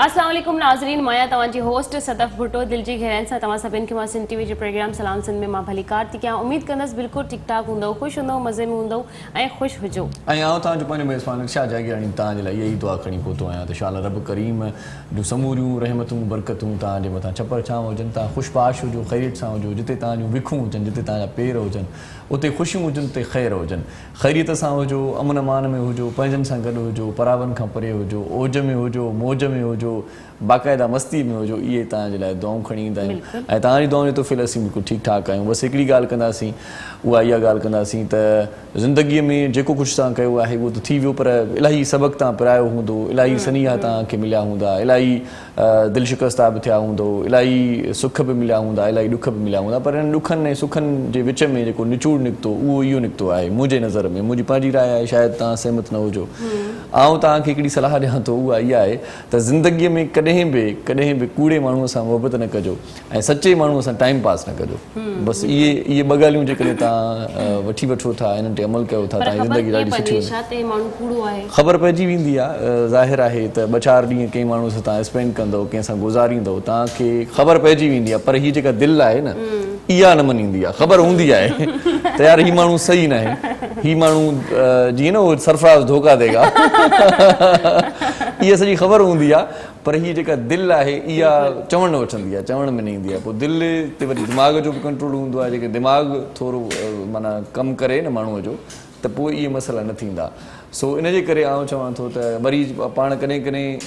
अस्सलाम वालेकुम नाज़रीन, माया तव्हांजी होस्ट सदफ़ भुट्टो दिल जी गहराइयुनि सां तव्हां सभिनि खे मां सिंध टीवी जे प्रोग्राम सलाम सिंध में मां भली कार थी कयां। उम्मीद कंदसि बिल्कुलु ठीक ठाक हूंदव, ख़ुशि हूंदव, मज़े में हूंदव ऐं ख़ुशि हुजो। ऐं आउं तव्हांजो पंहिंजो मेज़बान शाह जागीरानी तव्हांजे लाइ इहा ई दुआ खणी पहुतो आहियां त शाला रब करीम जूं समूरियूं रहमतूं बरकतूं तव्हांजे मथां छपर छांव हुजनि, तव्हां ख़ुशबाश हुजो, ख़ैरियत सां हुजो, जिते तव्हांजूं विखूं हुजनि, जिते तव्हांजा पेर हुजनि उते ख़ुशियूं हुजनि, उते ख़ैर हुजनि, ख़ैरियत सां हुजो, अमन अमान में हुजो, पंहिंजनि सां गॾु हुजो, परावनि खां परे हुजो, ओज में हुजो, मौज में हुजो, बाक़ाइदा मस्ती में हुजो। इहे तव्हांजे लाइ दुआऊं खणी ईंदा आहियूं ऐं तव्हांजी दुआउनि जो तोहफ़े असीं बिल्कुलु ठीकु ठाक आहियूं। बसि हिकिड़ी ॻाल्हि कंदासीं, उहा इहा ॻाल्हि कंदासीं त ज़िंदगीअ में जेको कुझु तव्हां कयो आहे उहो त थी वियो, पर इलाही सबक़ु तव्हां पिरायो हूंदो, इलाही सनीहा तव्हांखे मिलिया हूंदा, इलाही दिलि शिकस्ता बि थिया हूंदो, इलाही सुख बि मिलिया हूंदा, इलाही ॾुख बि मिलिया हूंदा, पर हिन ॾुखनि ऐं सुखनि जे विच में जेको निचोड़ निकितो उहो इहो निकितो आहे मुंहिंजे नज़र में। मुंहिंजी पंहिंजी राय आहे, शायदि तव्हां सहमत न हुजो। आउं तव्हांखे हिकिड़ी सलाह ॾियां थो, उहा इहा आहे त ज़िंदगीअ में कॾहिं बि कूड़े माण्हूअ सां मोहबत न कजो ऐं सचे माण्हूअ सां टाइम पास न कजो। बसि इहे ॿ ॻाल्हियूं जेकॾहिं तव्हां वठी वठो था, इन्हनि ते अमल कयो था, तव्हांजी ज़िंदगी ॾाढी सुठी वेंदी। ख़बर पइजी वेंदी आहे, ज़ाहिर आहे त 2-4 ॾींहं कंहिं माण्हू सां तव्हां स्पेंड कंदव, कंहिंसां गुज़ारींदव, तव्हांखे ख़बर पइजी वेंदी आहे, पर हीअ जेका दिलि आहे न इहा न मञींदी आहे। ख़बर हूंदी आहे त यार हीउ माण्हू सही न आहे, हीउ माण्हू जीअं न उहो सरफराज़ धोखा देगा इहा सॼी ख़बर हूंदी आहे, पर हीअ जेका दिलि आहे इहा चवण न वठंदी आहे, चवण में न ईंदी आहे। पोइ दिलि ते वरी दिमाग़ जो बि कंट्रोल हूंदो आहे, जेके दिमाग़ थोरो माना कमु करे न माण्हूअ जो, त पोइ इहे मसइला न थींदा। सो इन जे करे आउं चवां थो त वरी पाण कॾहिं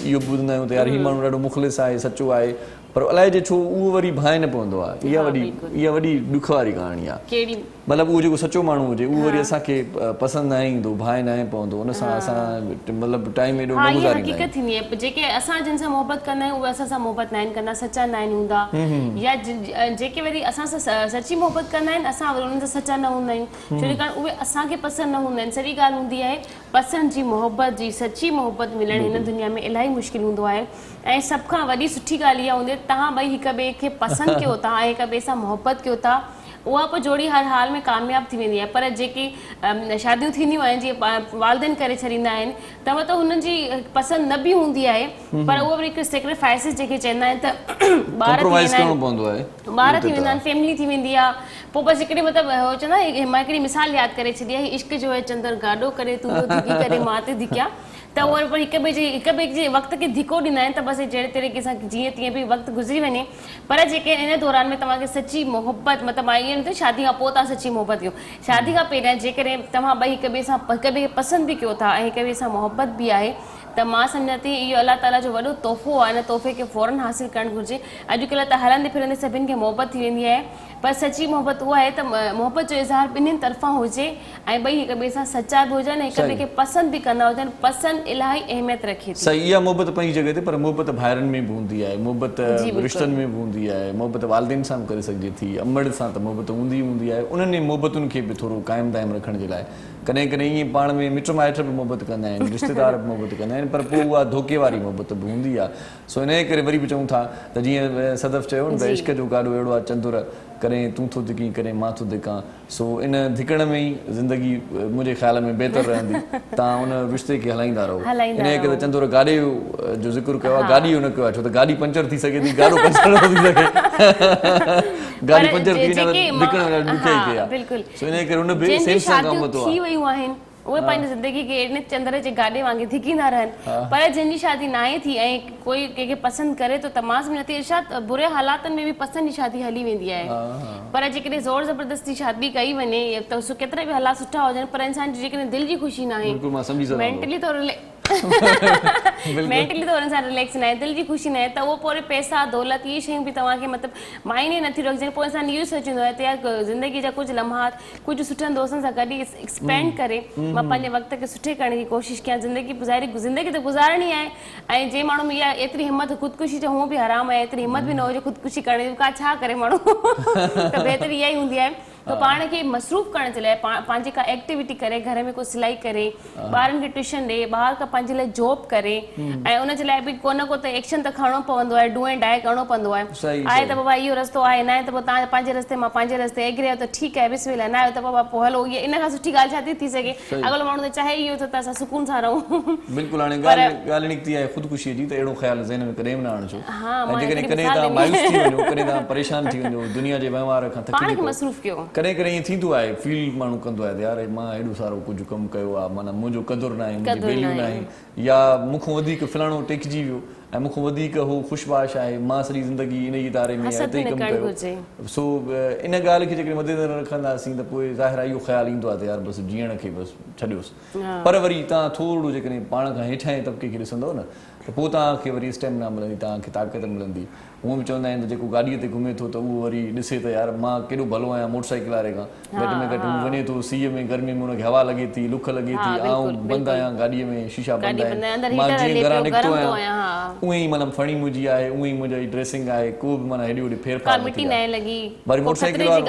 इहो बि ॿुधंदा आहियूं त यार हीउ माण्हू ॾाढो मुख़लिस आहे, सचो आहे, पर अलाए जे छो उहो वरी भाए न पवंदो आहे। इहा वॾी ॾुख वारी कहाणी आहे। मतिलबु उहो जेको सचो माण्हू हुजे उहो वरी असांखे पसंदि न ईंदो, भाए न पवंदो, उन सां असां मतिलबु टाइम एॾो न गुज़ारींदा आहियूं। थींदी आहे जेके असां जिन सां मोहबत कंदा आहियूं उहे असां सां मोहबत न आहिनि कंदा, सचा न आहिनि हूंदा, या जेके वरी असां सां सची मोहबत कंदा आहिनि असां वरी उन्हनि सां सचा न हूंदा आहियूं, छो जे कारण उहे असांखे पसंदि न हूंदा आहिनि। सॼी ॻाल्हि हूंदी आहे पसंदि जी, मोहबत जी, सची मोहबत मिलणु हिन दुनिया में इलाही मुश्किल हूंदो आहे। ऐं सभ खां वॾी सुठी ॻाल्हि इहा हूंदी आहे तव्हां ॿई हिक ॿिए खे पसंदि कयो था ऐं हिक ॿिए सां मोहबत कयो था, उहा पोइ जोड़ी हर हाल में कामयाबु थी वेंदी आहे। पर जेकी शादियूं थींदियूं आहिनि, जीअं वालदेन करे छॾींदा आहिनि, त मतिलबु हुननि जी पसंदि न बि हूंदी आहे, पर उहा वरी हिकु सेक्रीफाइसिस जेके चवंदा आहिनि त ॿार थी वेंदा आहिनि, फैमिली थी वेंदी आहे। पोइ बसि हिकिड़ी मतिलबु उहो चवंदा, मां हिकिड़ी मिसाल यादि करे छॾी आहे, इश्क जो है चंदर गाॾो करे तूं धिकी करे मां ते धिकिया, त उहे वरी हिक ॿिए जे वक़्त खे धिको ॾींदा आहिनि, त बसि जहिड़े तरीक़े सां जीअं तीअं बि वक़्तु गुज़री वञे। पर जेके इन दौरान में तव्हांखे सची मोहबत, मतिलबु मां ईअं न थी शादी खां पोइ तव्हां सची मोहबत कयो, शादी खां पहिरियां जेकॾहिं तव्हां ॿई हिक ॿिए सां हिक ॿिए खे पसंदि बि कयो था ऐं हिक ॿिए सां मोहबत बि आहे, त मां सम्झां थी इहो अलाह ताला जो वॾो तोहफ़ो आहे। इन तोहफ़े खे फ़ौरन हासिलु करणु घुरिजे। अॼुकल्ह त हलंदे फिरंदे सभिनि खे मोहबत थी वेंदी आहे, पर सची मोहबत उहा आहे त मोहबत जो इज़हार ॿिन्हिनि तरफ़ां हुजे ऐं ॿई हिक ॿिए सां सचा बि हुजनि ऐं हिक ॿिए खे पसंदि बि कंदा हुजनि। पसंदि इलाही अहमियत रखे थी। सही, इहा मोहबत पंहिंजी जॻह ते, पर मोहबत भाइरनि में बि हूंदी आहे, मोहबत रिश्तनि में बि हूंदी आहे, मोहबत वालदेन सां बि करे सघिजे थी, अमड़ सां त मोहबत हूंदी आहे। उन्हनि मोहबतुनि खे बि थोरो क़ाइमु दाइमु रखण जे लाइ कॾहिं ईअं पाण में मिट माइट बि मोहबत कंदा आहिनि, रिश्तेदार बि मोहबत कंदा आहिनि, पर पोइ उहा धोखे वारी मोहबत बि हूंदी आहे। सो इन जे करे वरी बि चऊं था त जीअं सदफ़ चयो न त इश्क जो गाॾो अहिड़ो आहे चंदुर कॾहिं तूं थो धिकी कॾहिं मां थो धिकां। सो इन धिकण में ई ज़िंदगी मुंहिंजे ख़्याल में बहितर रहंदी, तव्हां उन रिश्ते खे हलाईंदा रहो। इन जे करे चंदुर गाॾे जो ज़िक्र कयो आहे, गाॾी न कयो आहे, छो त गाॾी पंचर थी सघे थी, गाॾो पंचर न थी सघे, गाॾी पंचर थी धिकण ॾुखे ई कया। सो इन जे करे उन बि सेम सां कमु वतो आहे, उहे पंहिंजी ज़िंदगी खे एॾे चंदर जे गाॾे वांगुरु धिकींदा रहनि। पर जंहिंजी शादी न आहे थी ऐं कोई कंहिंखे पसंदि करे थो, त मां सम्झां थी इरशाद बुरे हालातनि में बि पसंदि जी शादी हली वेंदी आहे। पर जेकॾहिं ज़ोर ज़बरदस्ती शादी कई वञे त केतिरा बि हालात सुठा हुजनि, पर इंसान जी जेकॾहिं दिलि जी ख़ुशी न आहे, मेंटली तौरु इंसान रिलैक्स न आहे, दिलि जी ख़ुशी न आहे, त उहो पोइ पैसा दौलत इहे शयूं बि तव्हांखे मतिलबु मायने नथी रखजनि। पोइ इंसान इहो सोचींदो आहे त यार ज़िंदगी जा कुझु लम्हात कुझु सुठनि दोस्तनि सां गॾु एक्सपेंड करे मां पंहिंजे वक़्त खे सुठे करण जी कोशिशि कयां। ज़िंदगी त गुज़ारणी आहे, ऐं जे माण्हू में इहा एतिरी हिमत ख़ुदकुशी जो हुअं बि हराम आहे, एतिरी हिमत बि न हुजे ख़ुदकुशी करण जी, का छा करे माण्हू त बहितरी इहा ई हूंदी आहे त पाण खे मसरूफ़ करण जे लाइ पंहिंजी का एक्टिविटी करे, घर में कोई सिलाई करे, ॿारनि खे ट्यूशन ॾे, ॿाहिरि खां पंहिंजे लाइ जॉब करे, ऐं उन जे लाइ बि को न को त एक्शन त खणणो पवंदो आहे, डू एंड डाई करणो पवंदो आहे त बाबा इहो रस्तो आहे, न आहे त पोइ तव्हां पंहिंजे रस्ते मां पंहिंजे रस्ते एग्री आहियो त ठीकु आहे, बिस्मिल्लाह, न आहियो त बाबा पोइ हलो, इहा इन खां सुठी ॻाल्हि छा थी सघे। अॻलो माण्हू त चाहे इहो त असां सुकून सां रहूं। बिल्कुलु, हाणे ॻाल्हि निकिती आहे ख़ुदकुशीअ जी, त अहिड़ो ख़्यालु ज़हन में कॾहिं बि न आणिजो, ऐं जेकॾहिं कॾहिं तव्हां मायूस थी वञो, कॾहिं तव्हां परेशान थी वञो, दुनिया जे वहिंवार खां थकी मसरूफ़ कयो, कॾहिं कॾहिं ईअं थींदो आहे, फील माण्हू कंदो आहे यार मां एॾो सारो कुझु कमु कयो आहे, माना मुंहिंजो क़दुरु न आहे, मुंहिंजी वैल्यू न आहे, या मूंखां वधीक फलाणो टेकिजी वियो ऐं मूंखां वधीक हू ख़ुशबाश आहे, मां सॼी ज़िंदगी इन ई दायरे में हिते ई कमु कयो। सो इन ॻाल्हि खे जेकॾहिं मदे नज़र रखंदासीं त पोइ ज़ाहिर आहे इहो ख़्यालु ईंदो आहे त यार बसि जीअण खे बसि छॾियोसि। पर वरी तव्हां थोरो जेकॾहिं पाण खां हेठां तबिके खे ॾिसंदव न त पोइ तव्हांखे वरी स्टेमिना मिलंदी, तव्हांखे ताक़त मिलंदी। हूअं बि चवंदा आहिनि त जेको गाॾीअ ते घुमे थो त उहो वरी ॾिसे त यार मां केॾो भलो आहियां मोटरसाइकिल वारे खां, घटि में घटि हू वञे थो सीअ में, गर्मीअ में हुनखे हवा लॻे थी, लुख लॻे थी, आउं बंदि आहियां गाॾीअ में, शीशा बंदि आहिनि, मां जीअं घरां निकितो आहियां उअं ई माना फणी मुंहिंजी आहे, उअं ई मुंहिंजी ड्रेसिंग आहे, को बि माना हेॾी होॾी फेरफार वरी मोटरसाइकिल वारो,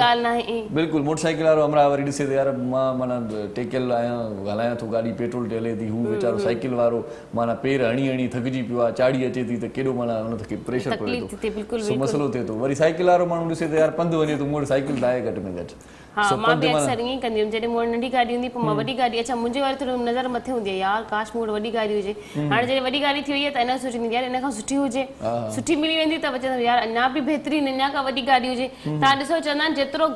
बिल्कुलु मोटरसाइकिल वारो हमरा वरी ॾिसे त यार मां माना टेकियल आहियां, हलायां थो गाॾी, पेट्रोल ते हले थी, हू वीचारो साइकिल वारो माना पेर हणी हणी थकिजी पियो आहे, चाढ़ी अचे थी त केॾो माना हुनखे प्रेशर पए थो, सो मसलो थिए थो। वरी साइकिल वारो माण्हू ॾिसे त यार पंधु वञे थो, मूं वटि साइकिल त आहे घटि में घटि। हाँ, मां बि अक्सर ईअं कंदी हुअमि, जॾहिं मूं वटि नंढी गाॾी हूंदी पोइ मां वॾी गाॾी, अच्छा मुंहिंजे वारी थोरो नज़र मथे हूंदी आहे, यार काश मूं वटि वॾी गाॾी हुजे, हाणे जॾहिं वॾी गाॾी थी वई आहे त अञा सोचींदी यार इन खां सुठी हुजे, सुठी मिली वेंदी त चवंदमि यार अञा बि बहितरीन, अञा खां वॾी गाॾी हुजे। तव्हां ॾिसो चवंदा आहिनि जेतिरो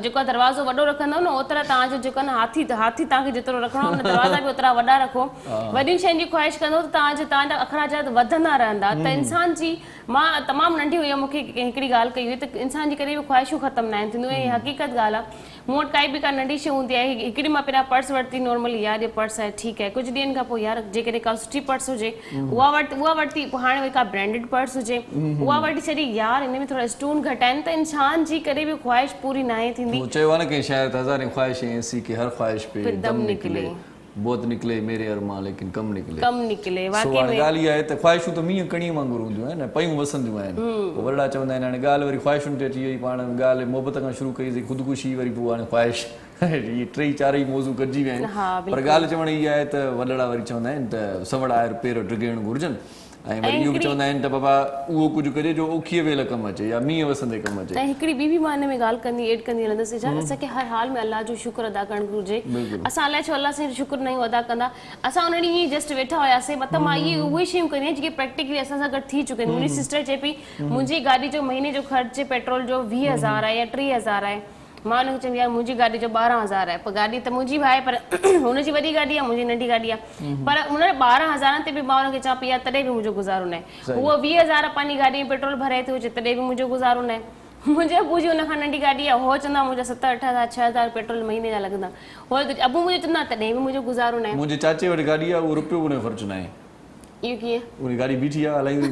जेको आहे दरवाज़ो वॾो रखंदव न ओतिरा तव्हांजो जेको आहे न हाथी तव्हांखे जेतिरो रखिणो आहे, दरवाज़ा बि ओतिरा वॾा रखो, वॾियुनि शयुनि जी ख़्वाहिश कंदो त तव्हांजा अखराजात वधंदा रहंदा। त इंसान जी, मां तमामु नंढी हुई, मूंखे हिकिड़ी ॻाल्हि कई हुई त इंसान जी कॾहिं बि ख़्वाहिशूं ख़तमु न आहिनि थींदियूं, ऐं हक़ीक़त ॻाल्हि आहे। मूं वटि काई बि का नंढी शइ हूंदी आहे, हिकिड़ी मां पहिरियां पर्स वरिती नॉर्मली, यार इहो पर्स आहे ठीकु आहे, कुझु ॾींहंनि खां पोइ यार जेकॾहिं का सुठी पर्स हुजे उहा वरिती, पोइ हाणे वरी का ब्रांडेड पर्स हुजे उहा वठी छॾी, यार इन में थोरा स्टोन घटि आहिनि, त इंसान जी कॾहिं बि ख़्वाहिश पूरी न आहे थींदी। चयो आहे न कि शायदि हज़ारें ख़्वाहिशें ऐसी कि हर ख़्वाहिश पे दम निकले, बहुत निकले मेरे अरमा लेकिन कम निकले। वाकई में ॻाल्हि इहा आहे त ख़्वाहिशूं त मींहं कणीअ वांगुरु हूंदियूं आहिनि, पयूं वसंदियूं आहिनि। पोइ वॾा चवंदा आहिनि हाणे ॻाल्हि वरी ख़्वाहिशुनि ते अची वई, पाण ॻाल्हि मोहबत खां शुरू कईसीं, ख़ुदकुशी वरी पोइ हाणे ख़्वाहिश, इहे टे चारई मौज़ू गॾिजी विया आहिनि। पर ॻाल्हि चवण इहा आहे त वॾड़ा वरी चवंदा आहिनि त सवड़ आयर पेर ड्रिगेण घुरिजनि, ऐं वरी इहो बि चवंदा आहिनि त बाबा उहो कुझु कजे जो औखीअ वेल कमु अचे या मींहं वसंदे कमु अचे। ऐं हिकिड़ी ॿी बि मां हिन में ॻाल्हि कंदी एड कंदी हलंदसि, असांखे हर हाल में अलाह जो शुक्र अदा करणु घुरिजे। असां अलाए छो अलाह सां शुक्र न अदा कंदा, असां उन ॾींहुं जस्ट वेठा हुआसीं, मतिलबु मां इहे उहे शयूं कंदी आहियां जेके प्रैक्टिकली असां सां गॾु थी चुकियूं आहिनि। मुंहिंजी सिस्टर चए पई मुंहिंजी गाॾी जो महीने जो ख़र्चु पेट्रोल जो 20,000 आहे या 30,000 आहे, मां हुनखे चवंदी यार मुंहिंजी गाॾी जो 12,000 आहे, पर गाॾी त मुंहिंजी बि आहे पर हुनजी वॾी गाॾी आहे, मुंहिंजी नंढी गाॾी आहे, पर हुन 12,000 ते बि मां हुनखे चवां पई यार तॾहिं बि मुंहिंजो गुज़ारो न आहे। उहो 20,000 पंहिंजी गाॾी में पेट्रोल भराए थो हुजे तॾहिं बि मुंहिंजो गुज़ारो न आहे। मुंहिंजे अबू जी हुन खां नंढी गाॾी आहे, उहो चवंदा मुंहिंजा 7-8,000 6,000 पेट्रोल महीने जा लॻंदा, उहो अबू मुंहिंजो चवंदा तॾहिं बि मुंहिंजो गुज़ारो न आहे। मुंहिंजे चाचे वटि गाॾी आहे, उहो रुपयो उन जो ख़र्चु न आहे। इहो कीअं? उन गाॾी बीठी आहे हलाईंदी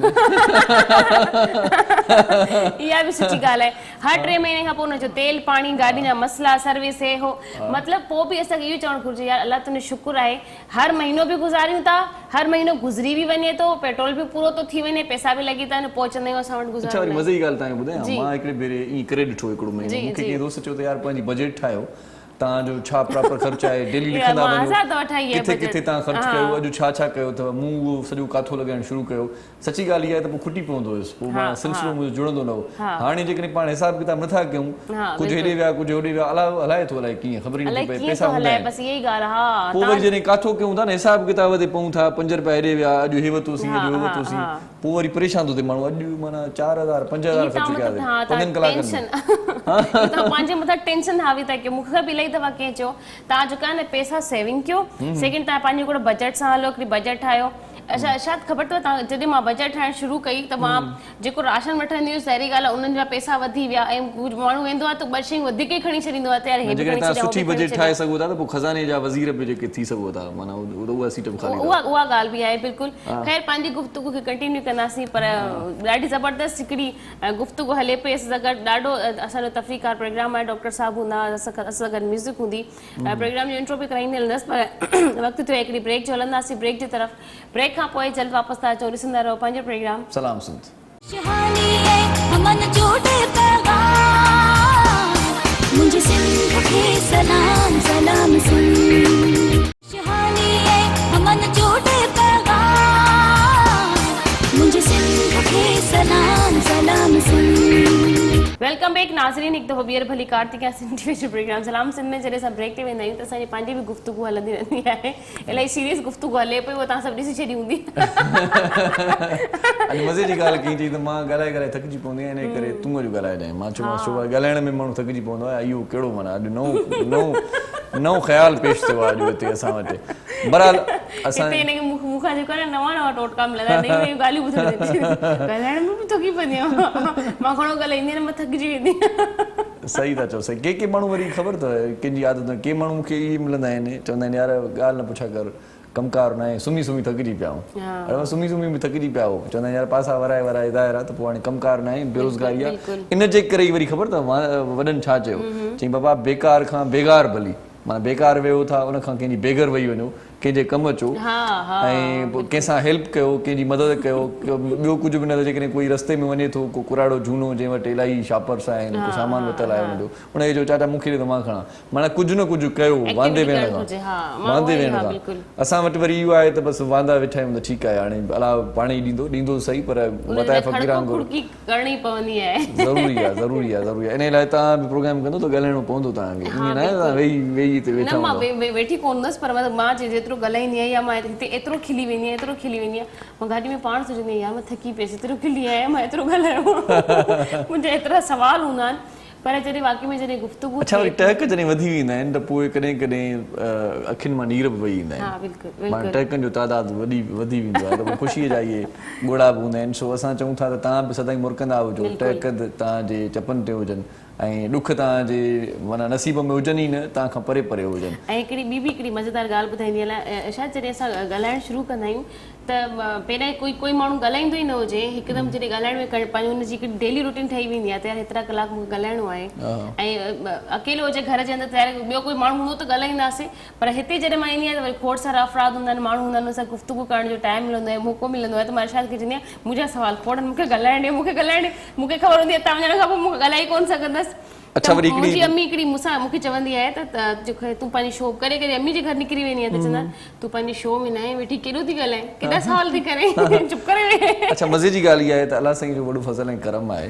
इहा बि सुठी ॻाल्हि आहे। हर 3 महीने खां पोइ हुनजो तेल पाणी, गाॾी जा मसला, सर्विस हे हो, मतिलबु पोइ बि असांखे इहो चवणु घुरिजे यार अलाह तुंहिंजो शुक्र आहे, हर महीनो बि गुज़ारियूं था, हर महीनो गुज़री बि वञे थो, पेट्रोल बि पूरो थो थी वञे, पैसा बि लॻी था वञनि, पोइ चवंदा आहियूं असां वटि गुज़ारो। अच्छा वरी मज़े जी ॻाल्हि तव्हांखे ॿुधायां, मां हिकिड़े भेरे ईअं करे ॾिठो हिकिड़ो महीनो, मूंखे कंहिं दोस्त चयो त यार पंहिंजी बजट ठाहियो, तव्हांजो छा प्रॉपर ख़र्चु आहे, डेली लिखंदा वञो किथे किथे तव्हां ख़र्चु कयो, अॼु छा छा कयो अथव, मूं उहो सॼो काथो लॻाइणु शुरू कयो। सची ॻाल्हि इहा आहे त पोइ खुटी पवंदो हुयुसि, पोइ मां सिलसिलो मुंहिंजो जुड़ंदो न हो। हाणे जेकॾहिं पाण हिसाब किताब नथा कयूं, कुझु हेॾे विया कुझु होॾे विया, हलाए थो अलाए कीअं, ख़बर ई नथी पए, पैसा हूंदा आहिनि। पोइ वरी जॾहिं काथो कयूं था न, हिसाब किताब ते पऊं था, 5 रुपया हेॾे विया, अॼु हे वरितोसीं, अॼु हो वरितोसीं, पोइ वरी परेशान थो थिए माण्हू, अॼु माना 4,000 5,000 ख़र्चु कया 5 कलाकनि में। पंहिंजे मथां टेंशन हावी था कयो। मूंखे बि इलाही दफ़ा कंहिं चयो तव्हां जेका आहे न पैसा सेविंग कयो, सेकेंड तव्हां पंहिंजे हिकिड़ो बजट सां हलो, हिकिड़ी बजट ठाहियो। अच्छा शायदि ख़बर अथव तव्हां, जॾहिं मां बजट ठाहिणु शुरू कई त मां जेको राशन वठंदी हुयसि सारी ॻाल्हि आहे, उन्हनि जा पैसा वधी विया, ऐं माण्हू वेंदो आहे त 2 शयूं वधीक ई खणी छॾींदो आहे, तयार हे जेकॾहिं तव्हां सुठी बजट ठाहे सघो था त पोइ खज़ाने जा वज़ीर बि जेके थी सघो था, माना उहा सीट बि ख़ाली, उहा ॻाल्हि बि आहे बिल्कुलु। ख़ैर पंहिंजी गुफ़्तगू खे कंटिन्यू कंदासीं, पर ॾाढी ज़बरदस्त हिकिड़ी गुफ़्तगू हले पई, असां सां गॾु ॾाढो असांजो तफ़रीकार प्रोग्राम आहे, डॉक्टर साहब हूंदा, असां सां गॾु म्यूज़िक हूंदी, प्रोग्राम जो इंट्रो बि कराईंदी हलंदसि, पर वक़्तु थियो हिकिड़ी ब्रेक जो हलंदासीं, ब्रेक जी तरफ़। ब्रेक खां पोइ जल्द वापसि था अचो, ॾिसंदा रहो पंहिंजो प्रोग्राम सलाम सिंध। मुझे सिंध के सलाम सलाम सुन शहानी है हमन जोड़े पैगाम मुझे सिंध के सलाम सलाम सुन वेलकम बैक नाज़रीन हिकु दफ़ो ॿीहर भली कार्तिक सिंधी प्रोग्राम सलाम सिंध में जॾहिं असां ब्रेक ते वेंदा आहियूं त असांजी पंहिंजी बि गुफ़्तगू हलंदी रहंदी आहे इलाही सीरियस गुफ़्तगू हले पई उहा तव्हां सभु ॾिसी छॾी हूंदी अॼु मज़े जी ॻाल्हि कई चई त मां ॻाल्हाए थकिजी पवंदी आहियां इन करे तूं अॼु ॻाल्हाए ॾांहुं मां चयोमांसि छो ॻाल्हाइण में माण्हू थकिजी पवंदो आहे इहो कहिड़ो माना अॼु नओं ख़्यालु पेश थियो आहे अॼु हिते असां वटि बहरहाल असां हिते हिनखे मूंखां जेको आहे न नवां टोटका मिलंदा आहिनि नयूं नयूं ॻाल्हियूं ॿुधण ॻाल्हाइण में बि थकी पवंदी आहियां मां घणो ॻाल्हाईंदी आहियां मां थकिजी वेंदी आहियां सही था चओ सही के माण्हू वरी ख़बर अथव कंहिंजी आदत के माण्हू मूंखे इहे मिलंदा आहिनि चवंदा आहिनि यार ॻाल्हि न पुछा कर कमकार न आहे सुम्ही थकिजी पिया आहियूं हाणे सुम्ही बि थकिजी पिया हो चवंदा आहिनि यार पासा वराए ज़ाहिर आहे त पोइ हाणे कमकार न आहे बेरोज़गारी आहे इन जे करे ई वरी ख़बर अथव वॾनि छा चयो चई बाबा बेकार खां बेगार भली माना बेकार वियो था उन खां कंहिंजी बेघर वेही वञो कंहिंजे कमु अचो ऐं कंहिंसां हेल्प कयो कंहिंजी मदद कयो ॿियो कुझु बि न त जेकॾहिं कोई रस्ते में वञे थो को कुराड़ो झूनो जंहिं वटि इलाही शापर्स आहिनि को सामान वरितल आहे हुनजो उनखे जो चाचा मूंखे ॾे त मां खणा माना कुझु न कुझु कयो वांदे वेहण खां असां वटि वरी इहो आहे त बसि वांदा वेठा आहियूं त ठीकु आहे हाणे अला पाण ई ॾींदो सही पर वताए फ़क़ीर वांगुरु करणी पवंदी आहे ज़रूरी आहे इन लाइ तव्हां बि प्रोग्राम कंदो त ॻाल्हाइणो पवंदो तव्हांखे ईअं न आहे तव्हां वेही हिते वेठा मां वेठी कोन हुअसि पर मां जेतिरो ॻाल्हाईंदी आहियां या मां हिते एतिरो खिली वेंदी आहियां मां गाॾी में पाण सोचंदी आहियां यार मां थकी पियसि एतिरो खिली आहियां मां एतिरो ॻाल्हायो मुंहिंजा एतिरा सुवाल हूंदा आहिनि पर जॾहिं वाक़ई में जॾहिं गुफ़्तगू अच्छा वरी टहक जॾहिं वधी वेंदा आहिनि त पोइ कॾहिं अखियुनि मां नीर बि वही ईंदा आहिनि माना टहकनि जो तादाद वधी वेंदो आहे त पोइ ख़ुशीअ जा इहे ॻोड़ा बि हूंदा आहिनि सो असां चऊं था त तव्हां बि सदाईं मुरकंदा हुजो टहक तव्हांजे चपनि ते हुजनि ऐं ॾुख तव्हांजे माना नसीब में हुजनि ई न तव्हां खां परे परे हुजनि ऐं हिकिड़ी मज़ेदार ॻाल्हि ॿुधाईंदी हलां शायदि जॾहिं असां ॻाल्हाइणु शुरू कंदा आहियूं त पहिरियों कोई माण्हू ॻाल्हाईंदो ई न हुजे हिकदमि जॾहिं ॻाल्हाइण में पंहिंजी हुनजी हिकिड़ी डेली रूटीन ठही वेंदी आहे त यार हेतिरा कलाक मूंखे ॻाल्हाइणो आहे ऐं अकेलो हुजे घर जे अंदरि त यार ॿियो कोई माण्हू हूंदो त ॻाल्हाईंदासीं पर हिते जॾहिं मां ईंदी आहियां त वरी खोड़ सारा अफ़राद हूंदा आहिनि माण्हू हूंदा आहिनि हुन सां गुफ़्तगू करण जो टाइम मिलंदो आहे मौक़ो मिलंदो आहे त मां इरशाद खे चवंदी आहियां मुंहिंजा सवाल खोड़ मूंखे ॻाल्हाइण ॾे मूंखे ख़बर हूंदी आहे तव्हां वञण खां पोइ मूंखे ॻाल्हाए कोन सघंदसि अच्छा वरी मुंहिंजी अम्मी हिकिड़ी मूंखे चवंदी आहे त तूं पंहिंजी शो करे अम्मी जे घर निकिरी वेंदी आहे त चवंदा तूं पंहिंजी शो में न आहे वेठी केॾो थी ॻाल्हाए केॾा सवाल थी करे चुप करे अच्छा मज़े जी ॻाल्हि इहा आहे त अलाह साईं जो वॾो फज़ल ऐं करम आहे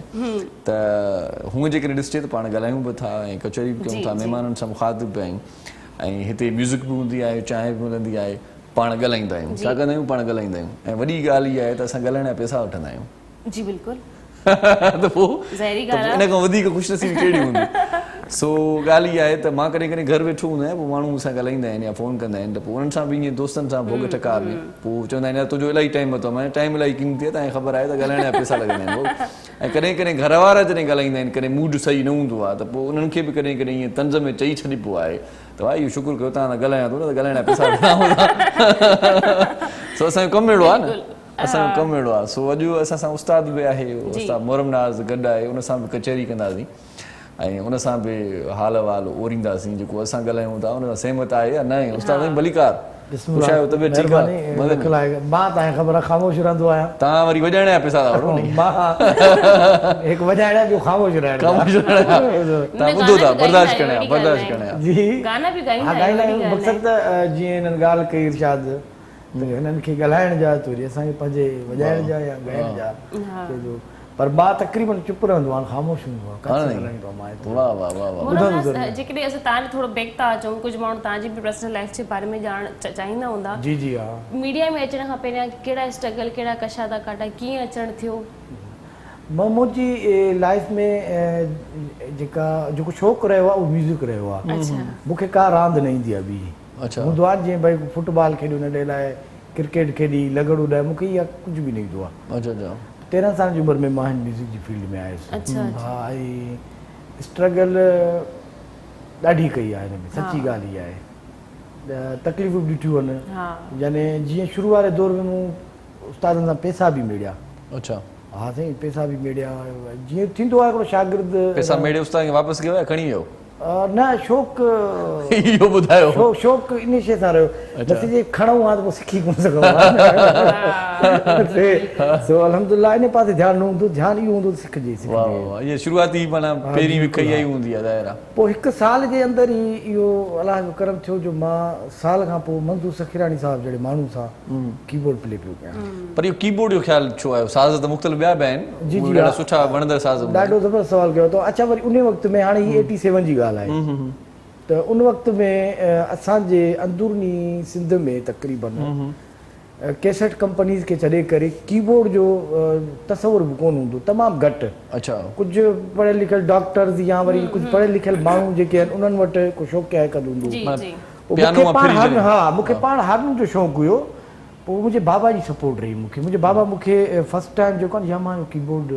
त हूअं जेकॾहिं ॾिसजे त पाण ॻाल्हायूं बि था ऐं कचहरी बि कयूं था महिमाननि सां मुखातिब बि आहियूं ऐं हिते म्यूज़िक बि हूंदी आहे चांहि बि मिलंदी आहे पाण ॻाल्हाईंदा आहियूं छा कंदा आहियूं पाण ॻाल्हाईंदा आहियूं ऐं वॾी ॻाल्हि इहा आहे त असां ॻाल्हाइण जा पैसा वठंदा आहियूं जी बिल्कुलु त पोइ इन खां वधीक ख़ुशनसीबी कहिड़ी हूंदी सो ॻाल्हि इहा आहे त मां कॾहिं कॾहिं घर वेठो हूंदो आहियां पोइ माण्हू मूंसां ॻाल्हाईंदा आहिनि या फ़ोन कंदा आहिनि त पोइ उन्हनि सां बि ईअं दोस्तनि सां भोग ठका में पोइ चवंदा आहिनि यार तुंहिंजो इलाही टाइम वरितो मां टाइम इलाही कीमती आहे तव्हांखे ख़बर आहे त ॻाल्हाइण जा पैसा लॻंदा आहिनि ऐं कॾहिं घर वारा जॾहिं ॻाल्हाईंदा आहिनि कॾहिं मूड सही न हूंदो आहे त पोइ उन्हनि खे बि कॾहिं ईअं तंज़ में चई छॾिबो आहे त भाई इहो शुकुरु कयो तव्हां सां ॻाल्हायां थो न त ॻाल्हाइण जा पैसा वठंदा सो असांजो कमु अहिड़ो आहे न असांजो कमु अहिड़ो आहे सो अॼु असां सां उस्ताद बि आहे उस्ताद मोहरम नाज़ गॾु आहे उन सां बि कचहरी कंदासीं ऐं उन सां बि हाल वाल ओरींदासीं जेको असां ॻाल्हायूं था उन सां सहमत आहे या न आहे उस्ताद भलीकार तव्हां ख़ामोश रहंदो आहियां तव्हां वरी वॼाइण जा पैसा था वठो हिकु वॼाइण ॿियो ख़ामोश रहण तव्हां ॿुधो था बर्दाश्त करणा गाईंदा आहियूं मक़सदु त जीअं हिननि ॻाल्हि कई इरशाद हिननि खे ॻाल्हाइण जा त वरी असांखे पंहिंजे वॼाइण जा या ॻाइण जा पर मां तक़रीबन चुप रहंदो आहे ख़ामोश हूंदो आहे जेकॾहिं असां तव्हांजो थोरो बैक था अचूं कुझु माण्हू तव्हांजी बि पर्सनल लाइफ जे बारे में ॼाणणु चाहींदा हूंदा जी जी हा मीडिया में अचण खां पहिरियां कहिड़ा स्ट्रगल कहिड़ा कशादा काटा कीअं अचणु थियो मुंहिंजी लाइफ में जेको शौक़ु रहियो आहे उहो म्यूज़िक रहियो आहे मूंखे का रांदि न ईंदी आहे ॿी हूंदो आहे जीअं भई फुटबॉल खेॾो हिन लाइ क्रिकेट खेॾी लगड़ू उॾाए मूंखे इहा कुझु बि न ईंदो आहे 13 साल जी उमिरि में मां हिन म्यूज़िक जी फील्ड में आयुसि हा ऐं स्ट्रगल ॾाढी कई आहे हिन में सची ॻाल्हि इहा आहे तकलीफ़ूं बि ॾिठियूं आहिनि यानी जीअं शुरू वारे दौर में मूं उस्तादनि सां पैसा बि मेड़िया हा साईं पैसा बि मेड़िया जीअं थींदो आहे हिकिड़ो शागिर्द पैसा मेड़े उस्ताद खे वापसि कयो या खणी वियो न शौक़ इहो ॿुधायो शौक़ इन शइ सां रहियो नतीजे खणूं आहे त पोइ सिखी कोन सघूं सो अलहमदुलिल्लाह इन पासे ध्यानु न हूंदो ध्यानु इहो हूंदो सिखजे वाह वाह इहा शुरूआती माना पहिरीं विख इहा ई हूंदी आहे ज़ाहिर आहे पोइ 1 साल जे अंदरि ई इहो अलाह जो करम थियो जो मां साल खां पोइ मंजूर सखीरानी साहिब जहिड़े माण्हू सां कीबोर्ड प्ले पियो कयां पर इहो कीबोर्ड जो ख़्यालु छो आयो साज़ त मुख़्तलिफ़ ॿिया बि आहिनि जी जी ॾाढा सुठा वणंदड़ साज़ ॾाढो ज़बरदस्त सवाल कयो अथव अच्छा वरी उन वक़्त में हाणे ही 87 जी ॻाल्हि आहे त उन वक़्त में असांजे अंदरूनी सिंध में तक़रीबन कैसेट कंपनीज़ खे छॾे करे कीबोर्ड जो तसवुर बि कोन हूंदो तमामु घटि अच्छा कुझु पढ़ियल लिखियल डॉक्टर्स या वरी कुझु पढ़ियल लिखियल माण्हू जेके आहिनि उन्हनि वटि को शौक़ु आहे कदु हूंदो मूंखे पाण हारमोनियम जो शौक़ु हुयो पोइ मुंहिंजे बाबा जी सपोर्ट रही मुंहिंजे बाबा मूंखे फस्ट टाइम जेको आहे यामाहा जो कीबोर्ड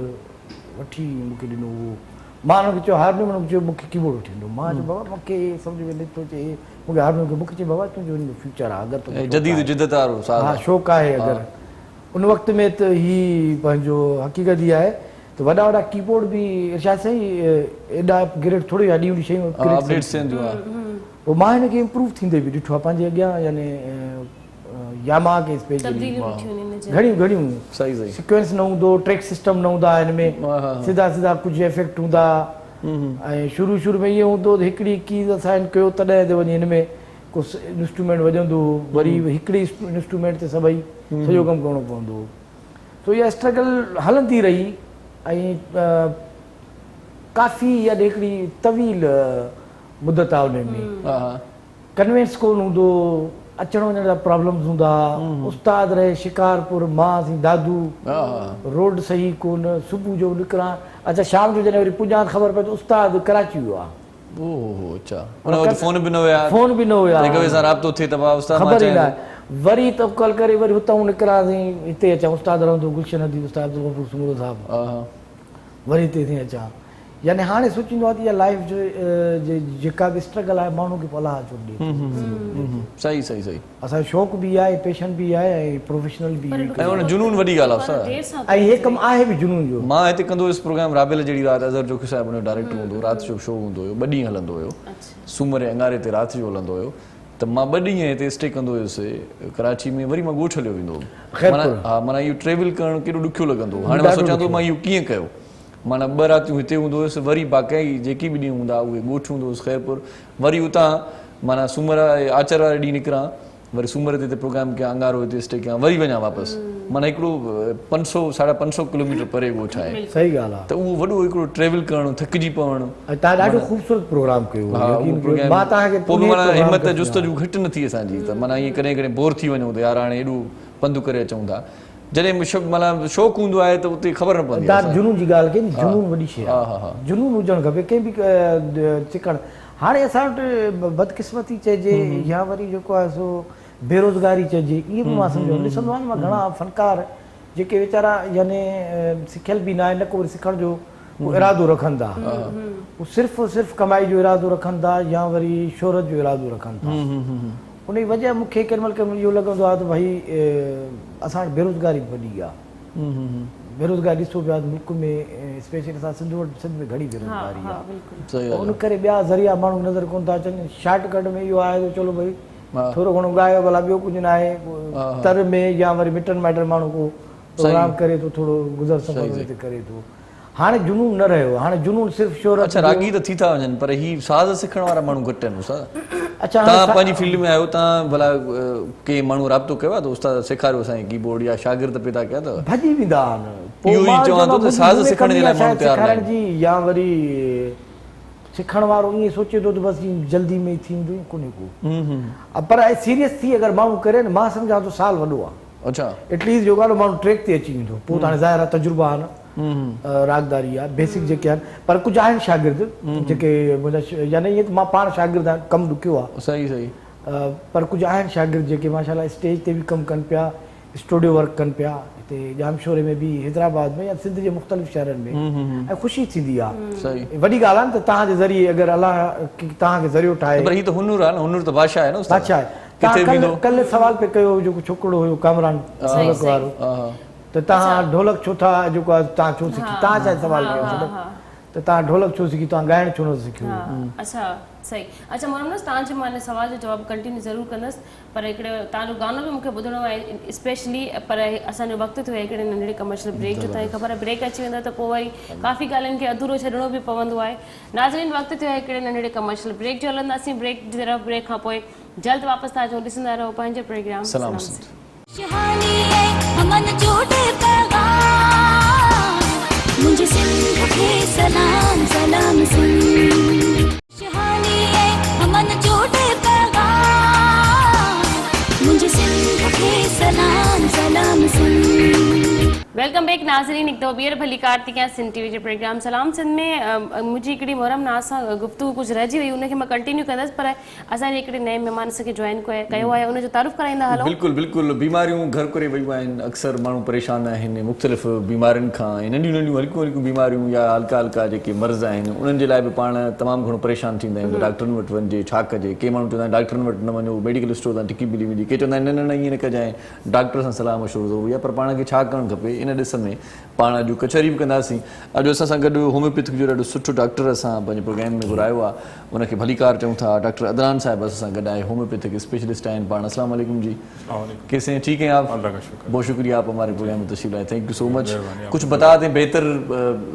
वठी मूंखे ॾिनो उहो मां हुनखे चयो हारमोनियम चयो मूंखे कीबोर्ड वठी ॾिनो मां चयो बाबा मूंखे सम्झ में नथो अचे मूंखे हारमोनियम मूंखे चयो बाबा तुंहिंजो हिन जो फ्यूचर आहे अगरि जदीद जिदत वारो साज़ हा शौक़ु आहे अगरि उन वक़्त में त ही पंहिंजो हक़ीक़त ई आहे त वॾा वॾा कीबोर्ड बि छा साईं एॾा अपग्रेड थोरी अॾी वॾी शयूं अपडेट्स थियनि थियूं पोइ मां हिनखे इम्प्रूव थींदे बि ॾिठो आहे पंहिंजे अॻियां यानी यामाहा खे स्पेशली घणियूं सही सही सीक्वेंस न हूंदो ट्रैक सिस्टम न हूंदा हिन में सिधा सिधा कुझु इफेक्ट हूंदा ऐं शुरू में ईअं हूंदो त हिकिड़ी कीज़ असाइन कयो तॾहिं ते वञी हिन में को इंस्ट्रूमेंट वॼंदो वरी हिकिड़ी इंस्ट्रूमेंट ते सभई सॼो कमु करिणो पवंदो तो इहा स्ट्रगल हलंदी रही ऐं काफ़ी यानी हिकिड़ी तवील मुदत आहे उन में कन्वेंस कोन हूंदो अचण वञण जा प्रॉब्लम्स हूंदा उस्ताद रहे शिकारपुर मां सी दादू रोड सही कोन सुबुह जो निकिरां अच्छा शाम जो जॾहिं वरी पुॼां ख़बर पए त उस्ताद कराची वियो आहे ओहो अच्छा उन वक़्तु फोन बि न हुया हिक ॿिए सां राब्तो थिए त उस्ताद ख़बर ई न आहे वरी तवकल करे वरी हुतां निकिरासीं हिते अचां उस्ताद रहंदो गुलशन हदी उस्ताद अब्दुल गफूर सुमरो साहिबु वरी हिते थी अचां यानी हाणे सोचींदो आहे त इहा लाइफ जो जेका बि स्ट्रगल आहे माण्हू खे अलाह छो ॾिए सही सही सही असांजो शौक़ु बि आहे पैशन बि आहे ऐं प्रोफेशनल बि ऐं उन जुनून वॾी ॻाल्हि आहे ऐं हे कमु आहे बि जुनून जो मां हिते कंदो हुयुसि प्रोग्राम राबेल जहिड़ी राति अज़हर जोखी साहिब हुनजो डायरेक्टर हूंदो राति जो शो हूंदो हुयो 2 ॾींहं हलंदो हुयो सूमर ऐं अंगारे ते राति जो हलंदो हुयो त मां 2 ॾींहं हिते स्टे कंदो हुयुसि कराची में वरी मां ॻोठ हलियो वेंदो हुयुमि हा माना इहो ट्रेवल करणु केॾो ॾुखियो लॻंदो हाणे मां सोचां थो मां इहो कीअं कयो माना 2 रातियूं हिते हूंदो हुयुसि वरी बाक़ाई जेकी बि ॾींहं हूंदा उहे ॻोठ हूंदो हुयुसि ख़ैरपुर वरी उतां माना सूमर आचर वारे ॾींहुं निकिरां वरी सूमर ते प्रोग्राम कयां अंगारो हिते स्टे कयां वरी वञा वापसि माना हिकिड़ो 500-550 किलोमीटर परे ॻोठ आहे सही ॻाल्हि आहे त उहो वॾो हिकिड़ो ट्रेवल करणु थकिजी पवणु तव्हां ॾाढो ख़ूबसूरत प्रोग्राम कयो मां तव्हांखे पोइ माना हिमत जुस्तजू घटि न थी असांजी त माना ईअं कॾहिं बोर थी वञूं त यार हाणे एॾो पंधु करे अचूं था जॾहिं माना शौक़ु हूंदो आहे त उते ख़बर न पवंदी आहे जुनून जी ॻाल्हि कई जुनून वॾी शइ आहे जुनून हुजणु खपे कंहिं बि चिकण हाणे असां वटि बदकिस्मती चइजे या वरी जेको आहे सो बेरोज़गारी चइजे इहे बि मां सम्झो ॾिसंदो आहियां मां घणा फ़नकार जेके वीचारा यानी सिखियल बि न आहे न को वरी सिखण जो इरादो रखनि था उहे सिर्फ़ु कमाई जो इरादो रखनि था या वरी शोहरत जो इरादो रखनि था उन जी वजह मूंखे केॾीमहिल इहो लॻंदो आहे त भई असां वटि बेरोज़गारी वॾी आहे बेरोज़गारी ॾिसो पिया मुल्क में स्पेशली असां सिंध में घणी बेरोज़गारी आहे उन करे ॿिया ज़रिया माण्हू नज़र कोन था अचनि शॉर्टकट में इहो आहे त चलो भई थोरो घणो ॻायो भला ॿियो कुझु न आहे तर में या वरी मिटनि माइटनि माण्हू को प्रोग्राम करे थो थोरो गुज़र सफ़र करे थो हाणे जुनून न रहियो हाणे जुनून सिर्फ़ु शोहरत अच्छा रागी त थी था वञनि पर ही साज़ सिखण वारा माण्हू घटि आहिनि उस्ताद अच्छा तव्हां पंहिंजी फील्ड में आहियो तव्हां भला के माण्हू राब्तो कयो आहे त उस्ताद सेखारियो असांखे कीबोर्ड या शागिर्द पैदा कया अथव भॼी वेंदा आहिनि इहो ई चवां थो त साज़ सिखण जे लाइ माण्हू तयारु सिखण जी या वरी सिखण वारो ईअं सोचे थो त बसि जल्दी में ई थींदो कोन्हे को पर सीरियस थी अगरि माण्हू करे न मां सम्झां थो साल वॾो आहे अच्छा एटलीस्ट जो ॻाल्हि माण्हू ट्रैक ते अची वेंदो पोइ त हाणे ज़ाहिर आहे तजुर्बा आहे न रागदारी आहे बेसिक जेके आहिनि पर कुझु आहिनि शागिर्द जेके मुंहिंजा यानी ईअं त मां पाण शागिर्द आहियां कमु ॾुकियो आहे सही सही पर कुझु आहिनि शागिर्द जेके माशाल्लाह स्टेज ते बि कमु कनि पिया स्टूडियो वर्क कनि पिया हिते जामशोरे में बि हैदराबाद में या सिंध जे मुख़्तलिफ़ शहरनि में ऐं ख़ुशी थींदी आहे वॾी ॻाल्हि आहे न त तव्हांजे ज़रिए अगरि अलाह तव्हांखे ज़रियो ठाहे पर हीअ त हुनुर आहे न हुनुर त बादशाह आहे न बादशाह आहे कल्ह सवाल पे कयो जेको छोकिरो हुयो कामरान ढोलक वारो त तव्हां ढोलक छो था जेको आहे तव्हां छो सिखी तव्हां छा सवाल कयो त तव्हां ढोलक छो सिखी, तव्हां ॻाइण छो न सिखियो? हाँ, अच्छा सही। अच्छा मोहम्मद नाज़, तव्हांजे मां सवाल जो जवाबु कंटिन्यू ज़रूरु कंदसि, पर हिकिड़ो तव्हांजो गानो बि मूंखे ॿुधणो आहे स्पेशली, पर असांजो वक़्तु थियो आहे हिकिड़े नंढड़े कमर्शियल ब्रेक जो। तव्हांखे ख़बर आहे ब्रेक अची वेंदो त पोइ वरी काफ़ी ॻाल्हियुनि खे अधूरो छॾिणो बि पवंदो आहे। नाज़रीन, वक़्तु थियो आहे हिकिड़े नंढड़े कमर्शियल ब्रेक जो, हलंदासीं ब्रेक जी तरफ़। ब्रेक खां पोइ जल्द वापसि तव्हांजो ॾिसंदा रहो पंहिंजो प्रोग्राम सलाम खुशहाली है अमन जोड़े पैगाम, मुझे सिंध के सलाम सलाम सुन। खुशहाली है अमन जोड़े पैगाम, मुझे सिंध के सलाम सलाम सुन। वेलकम बैक नाज़रीन, हिकु दफ़ो ॿीहर भली कार्तिक सिंध टीवी जे प्रोग्राम सलाम सिंध में मुंहिंजी हिकिड़ी मोहरम नाज़ सां गुफ़्तगू कुझु रहिजी वई, उनखे मां कंटिन्यू कंदसि, पर असांजे हिकिड़े नए महिमान खे जॉइन कयो आहे, उनजो तारुफ़ कराईंदा हलो। बिल्कुलु बिल्कुलु, बीमारियूं घर करे वयूं आहिनि, अक्सर माण्हू परेशान आहिनि मुख़्तलिफ़ बीमारियुनि खां, नंढियूं नंढियूं हल्कियूं हल्कियूं बीमारियूं या हल्का हल्का जेके मर्ज़ आहिनि उन्हनि जे लाइ बि पाण तमामु घणो परेशान थींदा आहियूं। डॉक्टरनि वटि वञिजे, छा कजे? के माण्हू चवंदा आहिनि डॉक्टरनि वटि न वञो, मेडिकल स्टोर तां टिकी मिली वेंदी, के चवंदा आहिनि न न न ईअं न कजांइ, डॉक्टर सां सलाह मशवरो ज़रूरी आहे। पर पाण खे छा करणु खपे इन ॾिस में पाण अॼु कचहरी बि कंदासीं। अॼु असां सां गॾु होम्योपैथिक जो ॾाढो सुठो डॉक्टर असां पंहिंजे प्रोग्राम में घुरायो आहे, उनखे भलीकार चऊं था। डॉक्टर अदनान साहब असां सां गॾु आहे, होम्योपैथिक स्पेशलिस्ट आहिनि पाण। अस्सलाम वालेकुम जी, कैसे हैं? ठीक हैं आप? बहुत शुक्रिया, आप हमारे प्रोग्राम में तशरीफ लाए, थैंक यू सो मच। कुछ बता दें बेहतर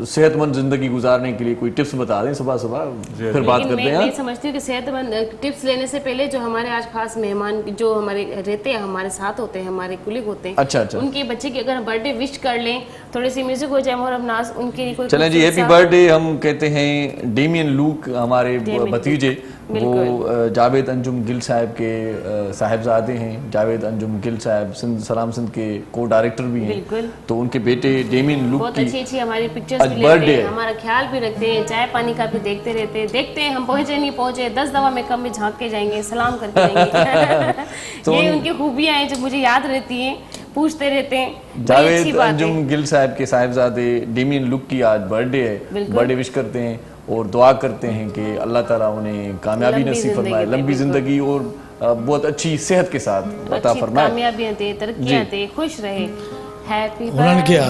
सेहतमंद जिंदगी गुजारने के लिए, कोई टिप्स बता दें सुबह सुबह, फिर बात करते हैं। मैं समझती हूँ कि सेहतमंद टिप्स लेने से पहले जो हमारे आज खास मेहमान जो हमारे रहते हैं, हमारे साथ होते हैं, हमारे कुलीग होते हैं, अच्छा अच्छा, उनके बच्चे की अगर हम बर्थडे विश कर लें, थोड़ी सी म्यूजिक हो जाए मोहरम नाज़, उनके लिए कोई चलें जी। हैप्पी बर्थडे हम कहते हैं डेमियन लूक, हमारे भतीजे, वो जावेद अंजुम गिल साहब के साहिबजादे हैं। जावेद अंजुम गिल साहब सलाम सिंध के को डायरेक्टर भी हैं, तो उनके बेटे डेमियन लूक बहुत अच्छी हमारी पिक्चर्स भी लेते हैं, हमारा ख्याल भी रखते हैं, चाय पानी का भी देखते रहते हैं। हम पहुंचे नहीं पहुंचे 10 दफा में कम में झांक के जाएंगे, सलाम करके जाएंगे। तो ये उनकी खूबियां हैं जो मुझे याद रहती हैं, पूछते रहते हैं। जावेद अंजुम गिल साहब के साहिबजादे डेमियन लुक की आज बर्थडे है, बर्थडे विश करते हैं और दुआ करते हैं कि अल्लाह ताला उन्हें कामयाबी नसीब फरमाए, लंबी जिंदगी और बहुत अच्छी सेहत के साथ अता फरमाए, कामयाबियां दे, तरक्कियां दे, खुश रहे। Happy birthday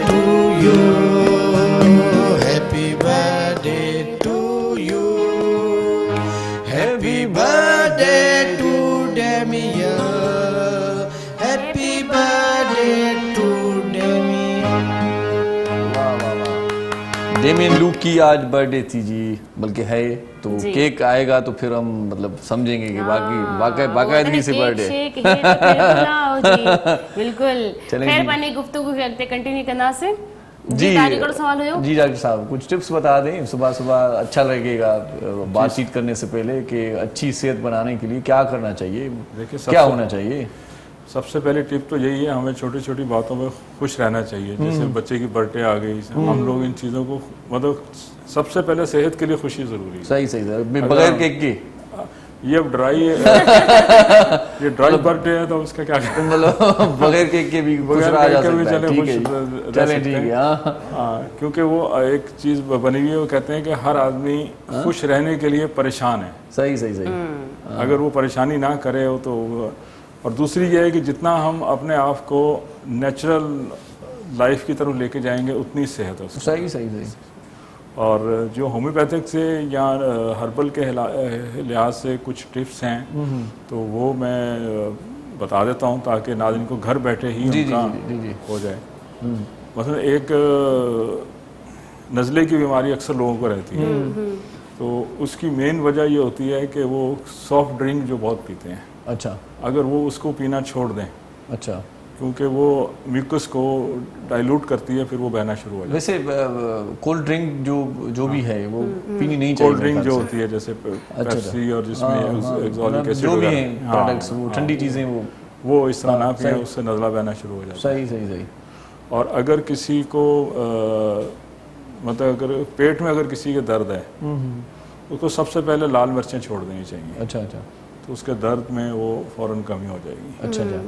to you, happy birthday to you, happy birthday to Damian, happy birthday to Damian. Damian Luke की आज बर्थडे थी जी, बल्कि है, तो केक आएगा तो फिर हम मतलब समझेंगे कि बाकायदगी से बर्थडे। बिल्कुल, खैर पानी गुफ्तगू के कंटिन्यू करना से जी सवाल हो जी डॉक्टर साहब, कुछ टिप्स बता दें सुबह सुबह, अच्छा लगेगा बातचीत करने से पहले कि अच्छी सेहत बनाने के लिए क्या करना चाहिए, क्या होना चाहिए? सबसे पहले टिप तो यही है, हमें छोटी छोटी बातों में खुश रहना चाहिए। जैसे बच्चे की बर्थडे आ गई, हम लोग इन चीज़ों को मतलब सबसे पहले सेहत के लिए खुशी ज़रूरी है। सही सही सर, बगैर केक के ये अब ड्राई है, ये ड्राई बर्थडे है तो उसका क्या मतलब बगैर केक के भी खुश रहा जा सकता है, ठीक है चलें ठीक है। हाँ, क्योंकि वो एक चीज़ बनी हुई है, वो कहते हैं कि हर आदमी खुश रहने के लिए परेशान है। सही सही सही, अगर वो परेशानी ना करे हो तो। और दूसरी ये है कि जितना हम अपने आप को नेचुरल लाइफ की तरफ लेके जाएंगे उतनी सेहत हो। सही सही सही। और जो होम्योपैथिक से या हर्बल के लिहाज से कुछ टिप्स हैं तो वो मैं बता देता हूँ ताकि नाज़रीन को घर बैठे ही उनका हो जाए। मतलब एक नज़ले की बीमारी अक्सर लोगों को रहती है, तो उसकी मेन वजह ये होती है कि वो सॉफ्ट ड्रिंक जो बहुत पीते हैं। अच्छा, अगर वो उसको पीना छोड़ दें, अच्छा, क्योंकि वो म्यूकस को डाइल्यूट करती है, फिर वो बहना शुरू हो जाता है। वैसे कोल्ड ड्रिंक जो भी है वो पीनी नहीं चाहिए। कोल्ड ड्रिंक जो होती है जैसे पेप्सी और जिसमें एक्सोलिक एसिड जो भी हैं प्रोडक्ट्स, वो ठंडी चीज़ें वो इस तरह ना पिए, उससे नज़ला बहना शुरू हो जाता है। सही सही सही। और अगर किसी को मतलब अगर पेट में अगर किसी के दर्द है उसको सबसे पहले लाल मिर्चें छोड़ देनी चाहिए। अच्छा अच्छा, तो उसके दर्द में वो फौरन कमी हो जाएगी। अच्छा अच्छा।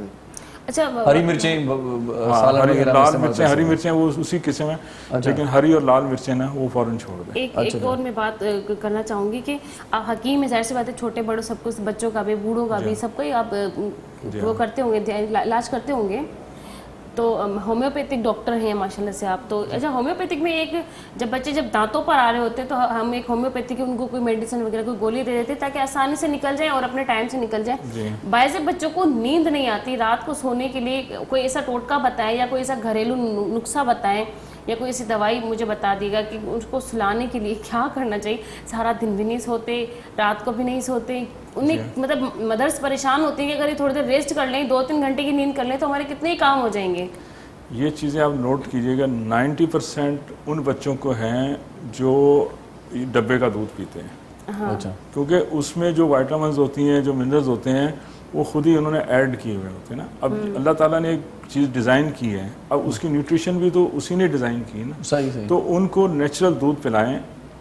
अच्छा, हरी मिर्चें, लाल मिर्चें, हरी मिर्चें वो उसी किस्म है, लेकिन हरी और लाल मिर्चें ना वो फौरन छोड़ दें। एक और मैं बात करना चाहूँगी कि हकीम में जाहिर सी बात है, छोटे बड़ों सबको, बच्चों का भी, बूढ़ों का भी, सबको ही आप वो करते होंगे, इलाज करते होंगे। तो होम्योपैथिक डॉक्टर हैं माशाल्लाह से आप। तो अच्छा, होम्योपैथिक में एक बच्चे जब दांतों पर आ रहे होते हैं तो हम एक होम्योपैथिक उनको कोई मेडिसिन वगैरह कोई गोली दे देते हैं ताकि आसानी से निकल जाए और अपने टाइम से निकल जाए। बायसे बच्चों को नींद नहीं आती रात को सोने के लिए, कोई ऐसा टोटका बताएं या कोई ऐसा घरेलू नुस्खा बताएं या कोई ऐसी दवाई मुझे बता देगा कि उसको सुलाने के लिए क्या करना चाहिए। सारा दिन भी नहीं सोते, रात को भी नहीं सोते, उन्हें मतलब मदर्स परेशान होती हैं कि अगर ये थोड़ी देर रेस्ट कर लें, 2-3 घंटे की नींद कर लें तो हमारे कितने ही काम हो जाएंगे। ये चीज़ें आप नोट कीजिएगा, 90% उन बच्चों को हैं जो डब्बे का दूध पीते हैं। हाँ। अच्छा। क्योंकि उसमें जो विटामिन्स होती हैं, जो मिनरल्स होते हैं, वो खुद ही उन्होंने ऐड किए हुए होते हैं ना। अब अल्लाह ताला ने एक चीज़ डिज़ाइन की है, अब उसकी न्यूट्रिशन भी तो उसी ने डिज़ाइन की है ना। सही। तो उनको नेचुरल दूध पिलाएं।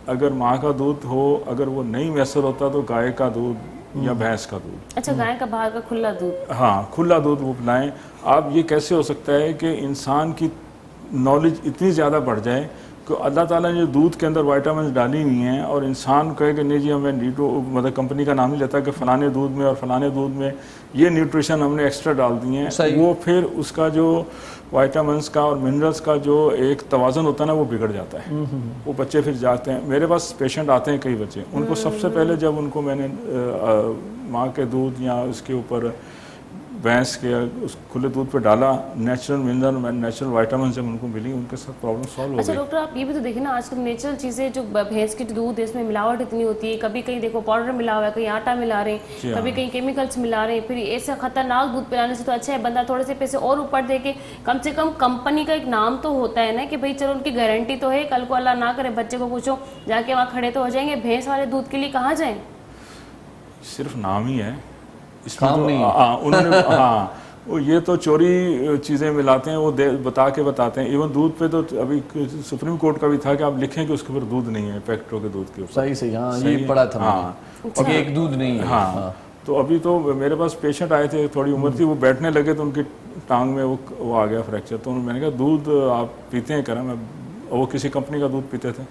अगर माँ का दूध हो, अगर वो नहीं मैसर होता तो गाय का दूध या भैंस का दूध। अच्छा, गाय का बाहर का खुला दूध। हाँ, खुला दूध वो पिलाएं। आप ये कैसे हो सकता है कि इंसान की नॉलेज इतनी ज़्यादा बढ़ जाए कि अल्लाह ताला ने जो दूध के अंदर विटामिन डाली हुई हैं और इंसान कहे कि नहीं जी हमें नीटो मतलब कंपनी का नाम नहीं लेता कि फ़लाने दूध में और फलाने दूध में ये न्यूट्रिशन हमने एक्स्ट्रा डाल दिए हैं, वो फिर उसका जो विटामिन्स का और मिनरल्स का जो एक तवाज़ुन होता है ना, वो बिगड़ जाता है। वो बच्चे फिर जाते हैं। मेरे पास पेशेंट आते हैं कई बच्चे, उनको सबसे पहले जब उनको मैंने माँ के दूध या उसके ऊपर भैंस के उस खुले दूध पे डाला, नेचुरल मिनरल नेचुरल विटामिन जब उनको मिली, उनके साथ प्रॉब्लम सॉल्व हो गई। अच्छा डॉक्टर, आप ये भी तो देखिए ना, आजकल नेचुरल चीज़ें जो भैंस की दूध है इसमें मिलावट इतनी होती है, कभी कहीं देखो पाउडर मिला हुआ है, कहीं आटा मिला रहे हैं, कभी कहीं केमिकल्स मिला रहे हैं। फिर ऐसा खतरनाक दूध पिलाने से तो अच्छा है बंदा थोड़े से पैसे और ऊपर दे के कम से कम कंपनी का एक नाम तो होता है ना कि भाई चलो उनकी गारंटी तो है, कल को अल्लाह ना करे बच्चे को पूछो जाके वहाँ खड़े तो हो जाएंगे। भैंस वाले दूध के लिए कहाँ जाए? सिर्फ नाम ही है, काम तो, नहीं। उन्होंने हाँ वो ये तो चोरी चीज़ें मिलाते हैं, वो बताते हैं। इवन दूध पे तो अभी सुप्रीम कोर्ट का भी था कि आप लिखें कि उसके ऊपर दूध नहीं है, पैक्टो के दूध के ऊपर। सही। हाँ, ये पढ़ा था। हाँ, और एक दूध नहीं है। हाँ। तो अभी तो मेरे पास पेशेंट आए थे, थोड़ी उम्र थी, वो बैठने लगे तो उनकी टांग में वो आ गया फ्रैक्चर। तो मैंने कहा दूध आप पीते हैं करा? मैं वो किसी कंपनी का दूध पीते थे,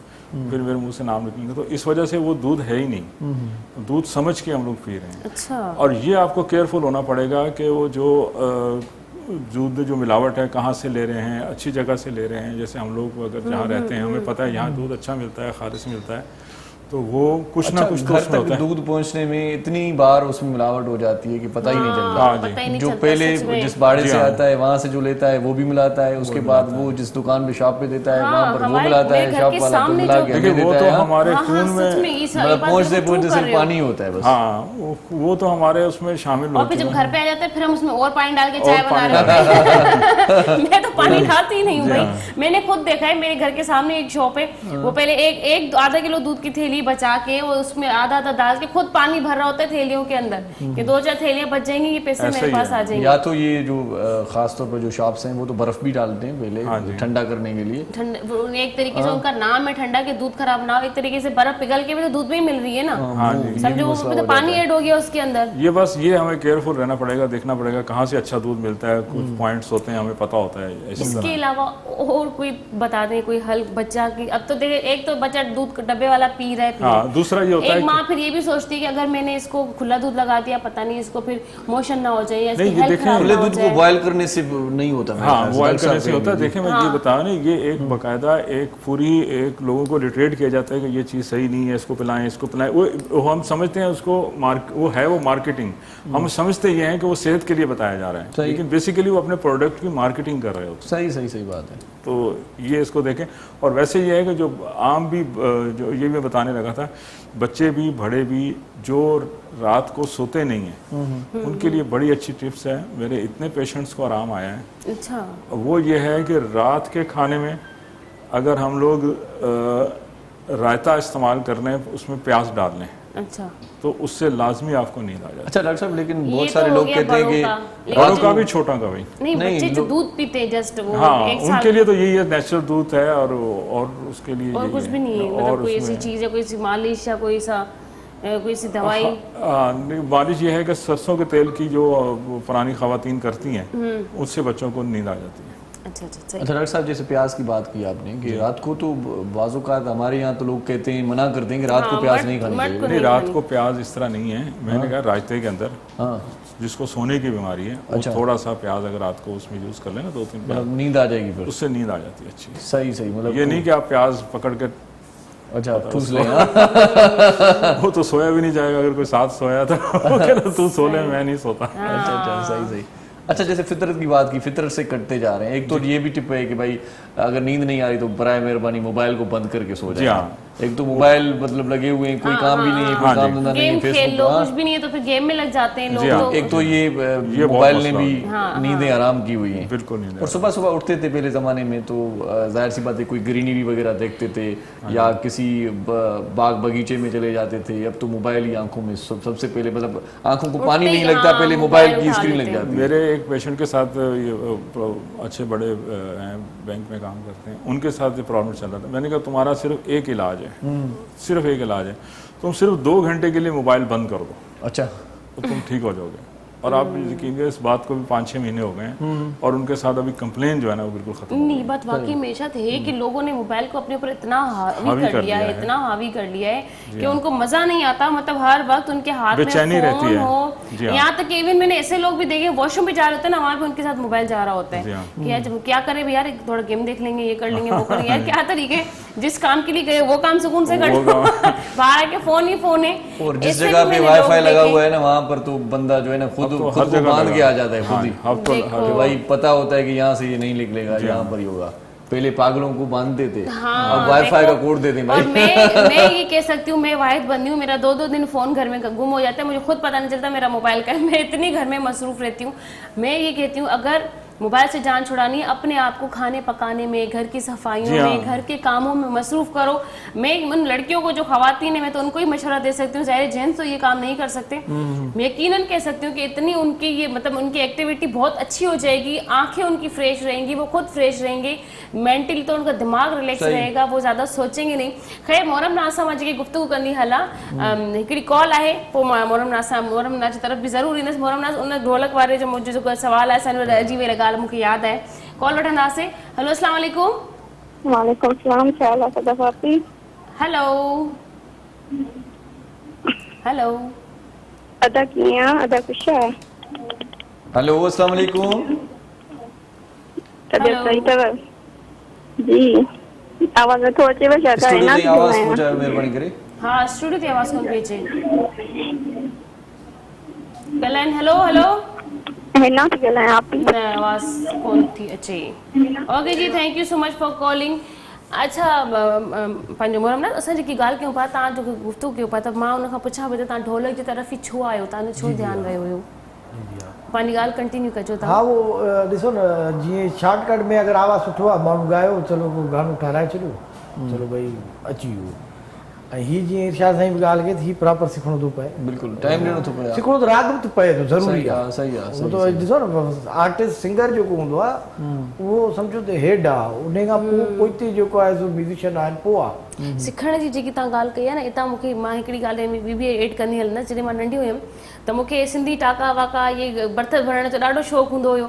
फिर मेरे मुंह से नाम निकलेंगे, तो इस वजह से वो दूध है ही नहीं। दूध समझ के हम लोग पी रहे हैं। अच्छा। और ये आपको केयरफुल होना पड़ेगा कि वो जो दूध जो मिलावट है कहाँ से ले रहे हैं, अच्छी जगह से ले रहे हैं। जैसे हम लोग अगर जहाँ रहते हैं हमें पता है यहाँ दूध अच्छा मिलता है, खालिस मिलता है, तो वो कुछ ना कुछ तो घर उसमें तक होता है। दूध पहुंचने में इतनी बार उसमें मिलावट हो जाती है कि पता ही नहीं चलता। हाँ जी। पता ही नहीं जो चलता पहले सच में। जिस बाड़े जी से हाँ। आता है वहां से जो लेता है वो भी मिलाता है, उसके बाद वो जिस दुकान पे शॉप पे देता है वहां पर वो मिलाता है, शॉप वाला तो मिला के देखिए हमें वो देता तो है। हमारे हाँ, खून हाँ, सच में में ये मतलब पहुंचते पहुंचते सिर्फ पानी होता है बस। हाँ वो तो हमारे उसमें शामिल और फिर होते जब हैं। घर पे आ जाते हैं फिर हम उसमें और पानी डाल के चाय और बना पानी रहे होते हैं। मैं तो पानी ढालती ही नहीं हूँ जी भाई। हाँ। मैंने खुद देखा है, मेरे घर के सामने एक शॉप है, वो पहले एक आधा किलो दूध की थैली बचा के और उसमें आधा डाल के खुद पानी भर रहा होता है थैलियों के अंदर कि 2-4 थैलियां बच जाएंगी, ये पैसे ऐसे मेरे ही पास है। आ जाएंगे। या तो ये जो खास तौर पर जो शॉप्स हैं वो तो बर्फ भी डालते हैं हाँ पहले जी। ठंडा करने के लिए। एक तरीके से उनका नाम है ठंडा के दूध खराब ना हो, एक तरीके से बर्फ पिघल के भी तो दूध में ही मिल रही है ना। हाँ जी। समझो वो तो पानी ऐड हो गया उसके अंदर। ये बस ये हमें केयरफुल रहना पड़ेगा, देखना पड़ेगा कहाँ से अच्छा दूध मिलता है, कुछ पॉइंट्स होते हैं हमें पता होता है। इसके अलावा और कोई बता दें कोई हल बच्चा की, अब तो देखिए एक तो बच्चा दूध डब्बे वाला पी रहा है, हाँ, दूसरा ये होता है एक माँ फिर ये भी सोचती है कि अगर मैंने इसको खुला दूध लगा दिया पता नहीं इसको फिर मोशन ना हो जाए या इसकी नहीं, ये हेल्थ देखें, खराब खुले ना हो दूध को जाए। बॉयल करने से नहीं होता मेरे हाँ ख्याल से। बॉयल डॉक्टर करने साहब से होता है। कहेंगे। देखिए मैं ये बता ना, ये एक बाकायदा एक पूरी एक लोगों को रिट्रेट किया जाता है कि ये चीज़ सही नहीं है, इसको पिलाएं, इसको पिलाएं। वो हम समझते हैं उसको वो मार्केटिंग। हम समझते ये हैं कि वो सेहत के लिए बताया जा रहा है, लेकिन बेसिकली वो अपने प्रोडक्ट की मार्केटिंग कर रहे होते सही बात है। तो ये इसको देखें। और वैसे ये है कि जो आम भी जो ये मैं बताने लगा था, बच्चे भी बड़े भी जो रात को सोते नहीं हैं उनके लिए बड़ी अच्छी टिप्स है। मेरे इतने पेशेंट्स को आराम आया है। अच्छा। वो ये है कि रात के खाने में अगर हम लोग रायता इस्तेमाल कर लें, उसमें प्याज डाल लें, अच्छा, तो उससे लाजमी आपको नींद आ जाती अच्छा डॉक्टर साहब, लेकिन ये बहुत तो सारे हो लोग गया कहते हैं बड़ों कि का। है। बड़ों का भी छोटा का भी। नहीं नहीं, बच्चे जो लोग- दूध पीते हैं जस्ट वो हाँ, एक उनके साल लिए तो यही है, नेचुरल दूध है और उसके लिए और यही कुछ भी नहीं है, और मतलब कोई ऐसी उसमें- चीज है, कोई सी मालिश या कोई सी दवाई। नहीं, मालिश ये है कि सरसों के तेल की जो पुरानी खवातीन करती हैं उससे बच्चों को नींद आ जाती है। अच्छा अच्छा सही। अच्छा डॉक्टर साहब, जैसे प्याज की बात की आपने कि रात को तो बाज़-औक़ात हमारे यहाँ तो लोग कहते हैं, मना करते हैं कि रात को प्याज नहीं खानी चाहिए। नहीं, रात को प्याज इस तरह नहीं है। मैंने कहा रायते के अंदर हाँ, जिसको सोने की बीमारी है वो थोड़ा सा प्याज अगर रात को उसमें यूज़ कर लेना 2-3 प्याज, मतलब नींद आ जाएगी फिर। उससे नींद आ जाती है अच्छी। सही सही, मतलब ये नहीं कि आप प्याज पकड़ के अच्छा ठूस लें। हाँ? वो तो सोया भी नहीं जाएगा। अगर कोई साथ सोया तो वो कहता तू सो ले, मैं नहीं सोता। अच्छा अच्छा, सही सही। अच्छा, जैसे फितरत की बात की, फितरत से कटते जा रहे हैं। एक तो ये भी टिप है कि भाई अगर नींद नहीं आ रही तो बराए मेहरबानी मोबाइल को बंद करके सो जाए। हाँ। एक तो मोबाइल मतलब लगे हुए हैं, कोई काम भी नहीं है, कोई काम धंधा नहीं है, गेम खेल फेसबुक लो, कुछ भी नहीं है तो फिर गेम में लग जाते हैं लोग। तो एक तो ये बहुत मोबाइल ने मसला भी नींदें आराम की हुई हैं। बिल्कुल नहीं। और सुबह सुबह उठते थे पहले ज़माने में तो जाहिर सी बात है कोई ग्रीनरी वगैरह देखते थे या किसी बाग बगीचे में चले जाते थे। अब तो मोबाइल ही आंखों में सबसे पहले, मतलब आंखों को पानी नहीं लगता, पहले मोबाइल की स्क्रीन लग जाती है। मेरे एक पेशेंट के साथ ये अच्छे बड़े हैं, बैंक में काम करते हैं, उनके साथ ये प्रॉब्लम चल रहा था। मैंने कहा तुम्हारा सिर्फ एक इलाज है, सिर्फ एक इलाज है, तुम सिर्फ 2 घंटे के लिए मोबाइल बंद कर दो, अच्छा, तो तुम ठीक हो जाओगे। और आप यकीन करें इस बात को भी 5-6 महीने हो गए हैं और उनके साथ अभी कंप्लेन जो है ना वो बिल्कुल खत्म हो नहीं, बात वाकई हमेशा है कि लोगों ने मोबाइल को अपने ऊपर इतना हावी कर लिया है, इतना हावी कर लिया है कि उनको मजा नहीं आता। मतलब हर वक्त उनके हाथ में बेचैनी रहती फोन है। हो। यहाँ तक कि इवन मैंने ऐसे लोग भी देखे, वॉशरूम पे जा रहे होते हैं ना, वहाँ पे उनके साथ मोबाइल जा रहा होता है कि यार जब क्या करें यार, थोड़ा गेम देख लेंगे, ये कर लेंगे, वो करेंगे। यार क्या तरीके, जिस काम के लिए गए वो काम सुकून से कर लो, बाहर के फोन ही फोन है। और जिस जगह पे वाईफाई लगा हुआ है ना, वहाँ पर तो बंदा जो है ना खुद को बांध के आ जाता है खुद ही। कि भाई पता होता है कि यहाँ से ये नहीं निकलेगा, यहाँ पर ही होगा। पहले पागलों को बांधते थे, अब वाईफाई का कोड दे दें भाई। और मैं ये कह सकती हूँ, मैं वाहिद बंदी हूँ, मेरा 2-2 दिन फोन घर में गुम हो जाता है, मुझे खुद पता नहीं चलता मेरा मोबाइल का है। मैं इतनी घर में मसरूफ रहती हूँ। मैं ये कहती हूँ अगर मोबाइल से जान छुड़ानी है, अपने आप को खाने पकाने में, घर की सफाइयों में, घर के कामों में मसरूफ करो। मैं उन लड़कियों को जो खवातीन है, मैं तो उनको ही मशवरा दे सकती हूँ, ज़ाहिर जेंट्स तो ये काम नहीं कर सकते। मैं यकीनन कह सकती हूँ कि इतनी उनकी ये मतलब उनकी एक्टिविटी बहुत अच्छी हो जाएगी, आंखें उनकी फ्रेश रहेंगी, वो खुद फ्रेश रहेंगे, मेंटली तो उनका दिमाग रिलैक्स रहेगा, वो ज़्यादा सोचेंगे नहीं। खैर मोहरम नासा मां जी गुफ्तगू करनी हला हिकिड़ी कॉल आहे, पोइ मां मोहरम नास जी तरफ़ बि ज़रूर ईंदसि। मोहरम नास उन ढोलक वारे जो मुंहिंजो जेको सवाल आहे, असांजो अजीब ॻाल्हि मूंखे यादि आहे, कॉल वठंदासीं। हेलो अस्सलाम वालेकुम। वालेकुम सलाम, क्या हाल है सदाफाती? हेलो हेलो, अदा किया, अदा खुश है? हेलो अस्सलाम वालेकुम। तबियत सही तव? जी, आवाज में थोड़ा चेवा जाता है ना, स्टूडियो की आवाज हो जाए मेहरबानी करे। हाँ स्टूडियो की आवाज कौन भेजे गलाइन। हेलो हेलो, है ना थी गलाए आप ही? न आवाज कौन थी अचे। ओके जी, thank you so much for calling. अच्छा पंहिंजो मोहरम ना असां जेकी ॻाल्हि कयूं पिया, तव्हां जो गुफ़्तगू कयो पिया, त मां उन खां पुछां पई त तव्हां ढोलक जी तरफ़ ई छो आयो, तव्हांजो छो ध्यानु वियो हुयो? पंहिंजी ॻाल्हि कंटिन्यू कजो तव्हां। हाँ, वो ॾिसो न, जीअं शॉर्टकट में अगर आवाज़ सुठो आहे, माण्हू ॻायो, चलो को गानो ठाराए छॾियो, चलो भाई अची वियो। ऐं हीअ जीअं इरशाद साईं बि ॻाल्हि कई, हीअ प्रॉपर सिखणो थो पए, बिल्कुल टाइम ॾियणो थो पए, सिखणो त राति बि पए थो, ज़रूरी आहे। सही आहे। वो तो ॾिसो न, आर्टिस्ट सिंगर जेको हूंदो आहे उहो सम्झो त हेड आहे, उन खां पोइ पोइ जेको आहे सो म्यूज़िशियन आहिनि, पोइ आहे सिखण जी जेकी तव्हां ॻाल्हि कई आहे न, हितां मूंखे मां हिकिड़ी ॻाल्हि ॿी बि एड कंदी हल न। जॾहिं मां नंढी हुयमि त मूंखे सिंधी टाका वाका इहे बर्तन भरण जो ॾाढो शौक़ु हूंदो हुयो।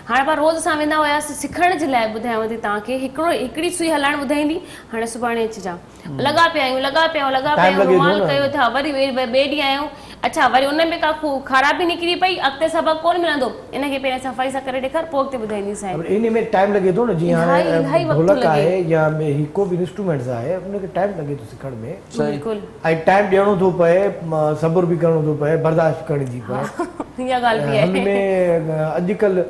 हाणे पाण रोज़ असां वेंदा हुआसीं सिखण जे लाइ। ॿुधायांव थी तव्हांखे, हिकिड़ी सुई हलाइण ॿुधाईंदी, हाणे सुभाणे अचिजां, लॻा पिया आहियूं, रुमाल कयो था, वरी ॿिए ॾींहुं आहियूं, अच्छा वरी उन में का ख़राबी निकिरी पई, अॻिते सबक़ु कोन मिलंदो, इनखे पहिरियों सफ़ाई सां करे ॾेखार, पोइ अॻिते ॿुधाईंदीसांइ। इन में टाइम लॻे थो न, जीअं हाणे ढोलक आहे या को बि इंस्ट्रूमेंट्स आहे, उनखे टाइम लॻे थो सिखण में। बिल्कुलु, ऐं टाइम ॾियणो थो पए, सब्र बि करिणो थो पए, बर्दाश्त करणी थी पए। इहा ॻाल्हि बि आहे। हुनमें अॼुकल्ह